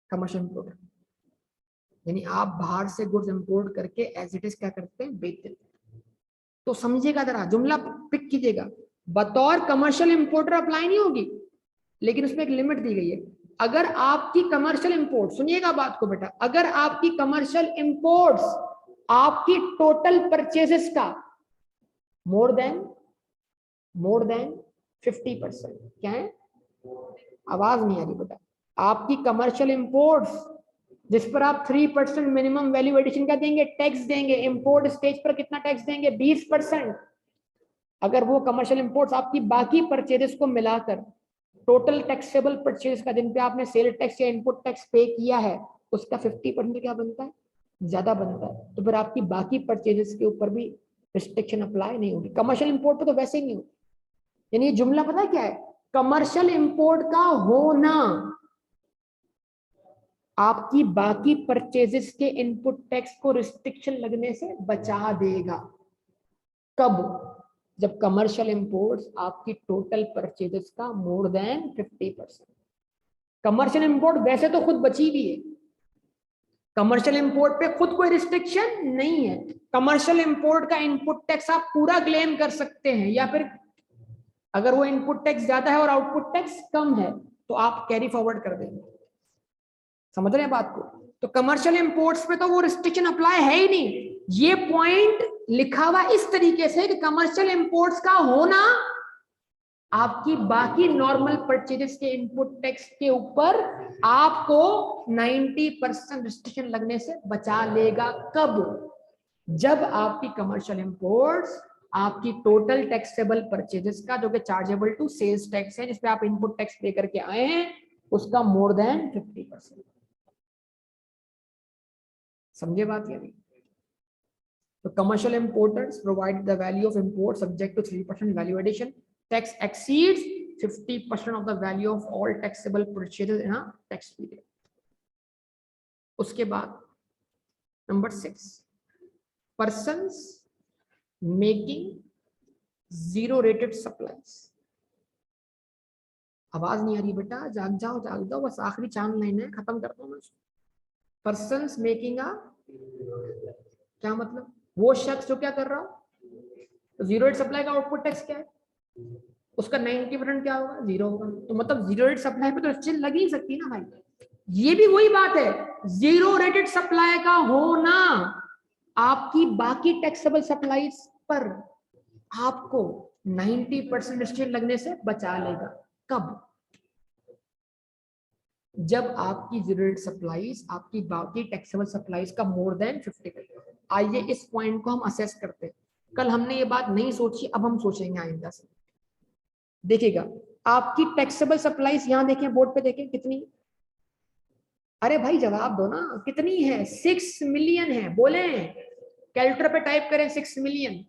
कमर्शियल इंपोर्टर, यानी आप बाहर से गुड्स इंपोर्ट करके एज इट इज क्या करते हैं, बेच देते हैं। तो समझिएगा जरा, जुमला पिक कीजिएगा, बतौर कमर्शियल इंपोर्टर अप्लाई नहीं होगी, लेकिन उसमें एक लिमिट दी गई है। अगर आपकी कमर्शियल इंपोर्ट, सुनिएगा बात को बेटा, अगर आपकी कमर्शियल इंपोर्ट्स आपकी टोटल परचेजेस का मोर देन 50%, क्या है, आवाज नहीं आ रही बेटा, आपकी कमर्शियल इंपोर्ट्स जिस पर आप 3% मिनिमम वैल्यू एडिशन का देंगे, टैक्स देंगे, इंपोर्ट स्टेज पर कितना टैक्स देंगे, 20%। अगर वो कमर्शियल इंपोर्ट्स आपकी बाकी परचेजेस को मिलाकर टोटल टैक्सेबल परचेज का, जिन पे आपने सेल टैक्स या इनपुट टैक्स पे किया है, उसका 50% क्या बनता है, ज्यादा बनता है, तो फिर आपकी बाकी परचेजेस के ऊपर भी रिस्ट्रिक्शन अप्लाई नहीं होगी। कमर्शियल इंपोर्ट पे तो वैसे ही नहीं होगी। यानी ये जुमला पता है क्या है, कमर्शियल इंपोर्ट का होना आपकी बाकी परचेजेस के इनपुट टैक्स को रिस्ट्रिक्शन लगने से बचा देगा। कब? जब कमर्शियल इंपोर्ट्स आपकी टोटल परचेजेस का मोर देन 50%। कमर्शियल इंपोर्ट वैसे तो खुद बची भी है, कमर्शियल इंपोर्ट पे खुद कोई रिस्ट्रिक्शन नहीं है। कमर्शियल इंपोर्ट का इनपुट टैक्स आप पूरा क्लेम कर सकते हैं, या फिर अगर वो इनपुट टैक्स ज्यादा है और आउटपुट टैक्स कम है तो आप कैरी फॉरवर्ड कर देंगे। समझ रहे हैं बात को? तो कमर्शियल इंपोर्ट्स पे तो वो रिस्ट्रिक्शन अप्लाई है ही नहीं। ये पॉइंट लिखा हुआ इस तरीके से कि कमर्शियल इंपोर्ट्स का होना आपकी बाकी नॉर्मल परचेजेस के इनपुट टैक्स के ऊपर आपको 90% रिस्ट्रिक्शन लगने से बचा लेगा। कब? जब आपकी कमर्शियल इंपोर्ट्स आपकी टोटल टैक्सेबल परचेजेस का, जो कि चार्जेबल टू सेल्स टैक्स है, जिसपे आप इनपुट टैक्स पे करके आए हैं, उसका मोर देन 50%। समझे बात? यानी तो commercial importers provide the value of import subject to 3% value addition, tax exceeds 50% of the value of all taxable purchases in a tax period. उसके बाद number 6, persons making zero rated supplies. आवाज नहीं आ रही बेटा, जाग जाओ, बस आखिरी 4 लाइन है, खत्म करता हूं मैं। पर्सन्स मेकिंग अ, क्या मतलब, वो शख्स जो क्या कर रहा हो, जीरो रेट सप्लाई का आउटपुट टैक्स क्या है, उसका 90% क्या होगा, 0 होगा। तो मतलब जीरो रेट सप्लाई पे तो स्टिल लग ही सकती है ना भाई। ये भी वही बात है, जीरो रेटेड सप्लाई का होना आपकी बाकी टैक्सेबल सप्लाईज पर आपको 90% स्टिल लगने से बचा लेगा। कब? जब आपकी जीरो रेट सप्लाईज आपकी बाकी टैक्सेबल सप्लाईज का मोर देन 50%। आइए इस पॉइंट को हम असेस करते हैं। कल हमने ये बात नहीं सोची, अब हम सोचेंगे आइंदा से। देखिएगा, आपकी टैक्सेबल सप्लाईज यहां देखें, बोर्ड पे देखें कितनी। अरे भाई जवाब दो ना, कितनी है? 6 मिलियन है। बोले, कैलकुलेटर पे टाइप करें 6 मिलियन।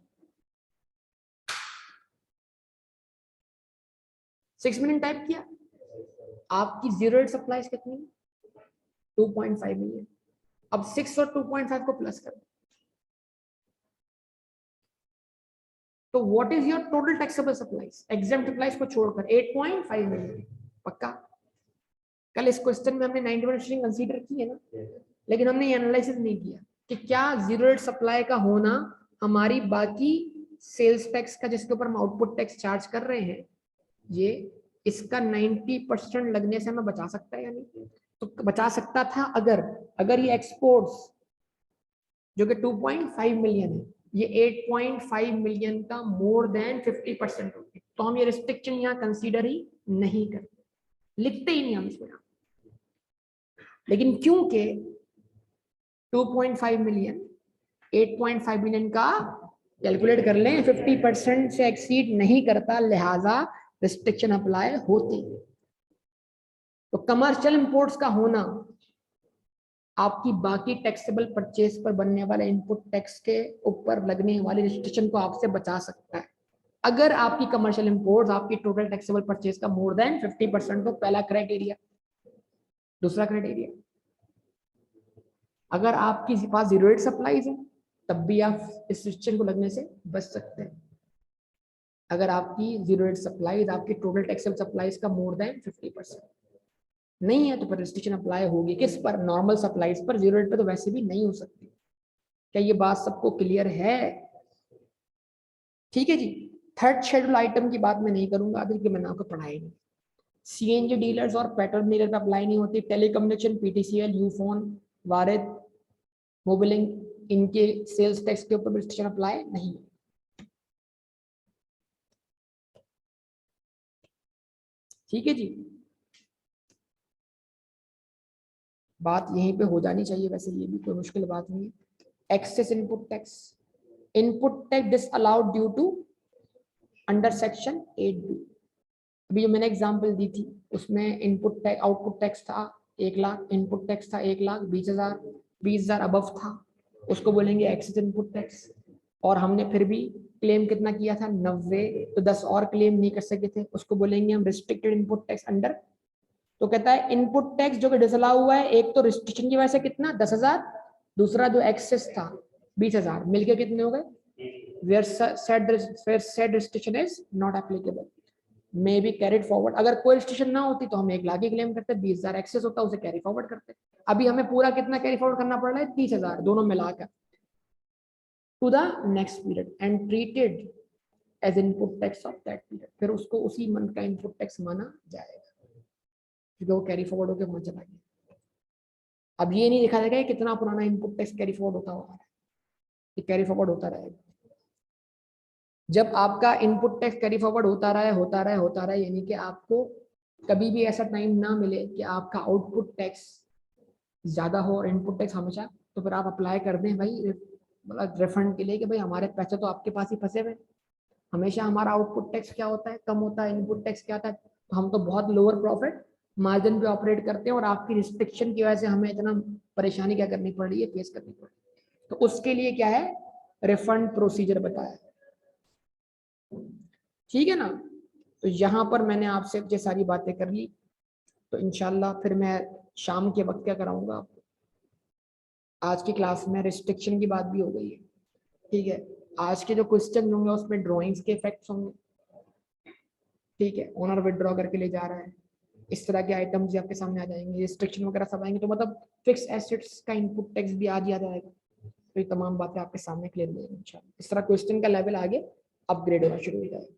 6 मिलियन टाइप किया। आपकी जीरो रेट सप्लाईज कितनी? 2.5 मिलियन। अब 6 और 2.5 को प्लस कर, तो what is your total taxable supplies exempt supplies को छोड़कर? 8.5 मिलियन। पक्का? कल इस क्वेश्चन में हमने 90% कंसीडर की है ना, लेकिन हमने ये एनालिसिस नहीं किया कि क्या जीरो रेट सप्लाई का होना हमारी बाकी सेल्स टैक्स का, जिसके ऊपर हम आउटपुट टैक्स चार्ज कर रहे हैं, ये इसका 90% लगने से हमें बचा सकता है या नहीं? तो बचा सकता था अगर अगर ये एक्सपोर्ट्स जो कि 2.5 मिलियन है, ये 8.5 मिलियन का मोर देन 50% होगी, तो हम ये रिस्ट्रिक्शन यहाँ कंसीडर ही नहीं करते, लिखते ही नहीं हम इसमें। लेकिन क्योंकि 2.5 मिलियन 8.5 मिलियन का कैलकुलेट कर लें, 50% से एक्सीड नहीं करता, लिहाजा रिस्ट्रिक्शन अप्लाई होती है। तो कमर्शियल इंपोर्ट्स का होना आपकी बाकी टैक्सेबल परचेज पर बनने वाले इनपुट टैक्स के ऊपर लगने वाली रिस्ट्रिक्शन को आपसे बचा सकता है। अगर आपकी कमर्शियल इंपोर्ट्स आपकी टोटल टैक्सेबल परचेज का मोर देन 50%, तो पहला क्राइटेरिया। दूसरा क्राइटेरिया, अगर आपकी पास जीरो रेट सप्लाईज है तब भी आप इस रिस्ट्रिक्शन को लगने से बच सकते हैं। अगर आपकी जीरो रेट सप्लाईज आपकी टोटल टैक्सेबल सप्लाईज का मोर देन 50% नहीं है, तो फिर रिस्ट्रिक्शन अप्लाई होगी। किस पर? नॉर्मल सप्लाईज पर। जीरो रेट पे तो वैसे भी नहीं हो सकती। क्या ये बात सबको क्लियर है? ठीक है जी। थर्ड शेड्यूल आइटम की बात मैं नहीं करूंगा अभी, मैंने आपको पढ़ाई नहीं। सीएनजी डीलर्स और पेट्रोल डीलर पे अप्लाई नहीं होती। टेलीकम्युनिकेशन, पीटीसीएल, यूफोन, वारिद, मोबिलिंग, इनके सेल्स टैक्स के ऊपर रिस्ट्रिक्शन अप्लाई नहीं। ठीक है जी, बात यहीं पे हो जानी चाहिए, वैसे ये भी कोई मुश्किल बात नहीं है। Excess input tax, input tax disallowed due to under section 8B। अभी जो मैंने एग्जांपल दी थी उसमें इनपुट टैक्स आउटपुट टैक्स था 1 लाख, इनपुट टैक्स था 1,20,000, 20,000 अबव था, उसको बोलेंगे एक्सेस इनपुट टैक्स। और हमने फिर भी क्लेम कितना किया था? 90, तो 10 और क्लेम नहीं कर सके थे, उसको बोलेंगे हम रिस्ट्रिक्टेड इनपुट टैक्स अंडर। तो कहता है इनपुट टैक्स जो कि डिसअलाउ हुआ है, एक तो रिस्ट्रिक्शन की वजह से कितना 10,000, दूसरा जो एक्सेस था 20,000, मिलके कितने हो गए? where said restriction is not applicable may be carried forward। अगर कोई रिस्ट्रिक्शन ना होती तो हम 1 लाख ही क्लेम करते, 20,000 एक्सेस होता उसे कैरी फॉरवर्ड करते। अभी हमें पूरा कितना कैरी फॉरवर्ड करना पड़ रहा है? 30,000, दोनों मिलाकर to the next period and treated as input tax of that period. फिर उसको उसी मंथ का इनपुट टैक्स माना जाएगा क्योंकि वो कैरी फॉरवर्ड होकर वहां चला गया। अब ये नहीं दिखा जाएगा कितना पुराना इनपुट टैक्स कैरी फॉरवर्ड होता हुआ है, ये कैरी फॉरवर्ड होता रहेगा। जब आपका इनपुट टैक्स कैरी फॉरवर्ड होता रहे, यानी कि आपको कभी भी ऐसा टाइम ना मिले कि आपका आउटपुट टैक्स ज्यादा हो और इनपुट टैक्स हमेशा, तो फिर आप अप्लाई कर दें भाई मतलब रिफंड के लिए कि भाई हमारे पैसे तो आपके पास ही फंसे हुए। हमेशा हमारा आउटपुट टैक्स क्या होता है? कम होता है। इनपुट टैक्स क्या होता है? तो हम तो बहुत लोअर प्रॉफिट मार्जिन पे ऑपरेट करते हैं और आपकी रिस्ट्रिक्शन की वजह से हमें इतना परेशानी क्या करनी पड़ रही है, फेस करनी पड़ रही है। तो उसके लिए क्या है? रिफंड प्रोसीजर बताया। ठीक है ना? तो यहाँ पर मैंने आपसे ये सारी बातें कर ली, तो इंशाल्लाह फिर मैं शाम के वक्त क्या कराऊंगा आपको, आज की क्लास में रिस्ट्रिक्शन की बात भी हो गई है। ठीक है, आज के जो क्वेश्चन होंगे उसमें ड्राइंग्स के इफेक्ट्स होंगे। ठीक है, ओनर विदड्रॉ करके ले जा रहा है, इस तरह के आइटम्स आपके सामने आ जाएंगे, रिस्ट्रिक्शन वगैरह सब आएंगे। तो मतलब फिक्स एसेट्स का इनपुट टैक्स भी आज ही आ जाएगा। तो ये तमाम बातें आपके सामने क्लियर हो जाएंगी इंशाल्लाह। इस तरह क्वेश्चन का लेवल आगे अपग्रेड होना शुरू हो जाएगा।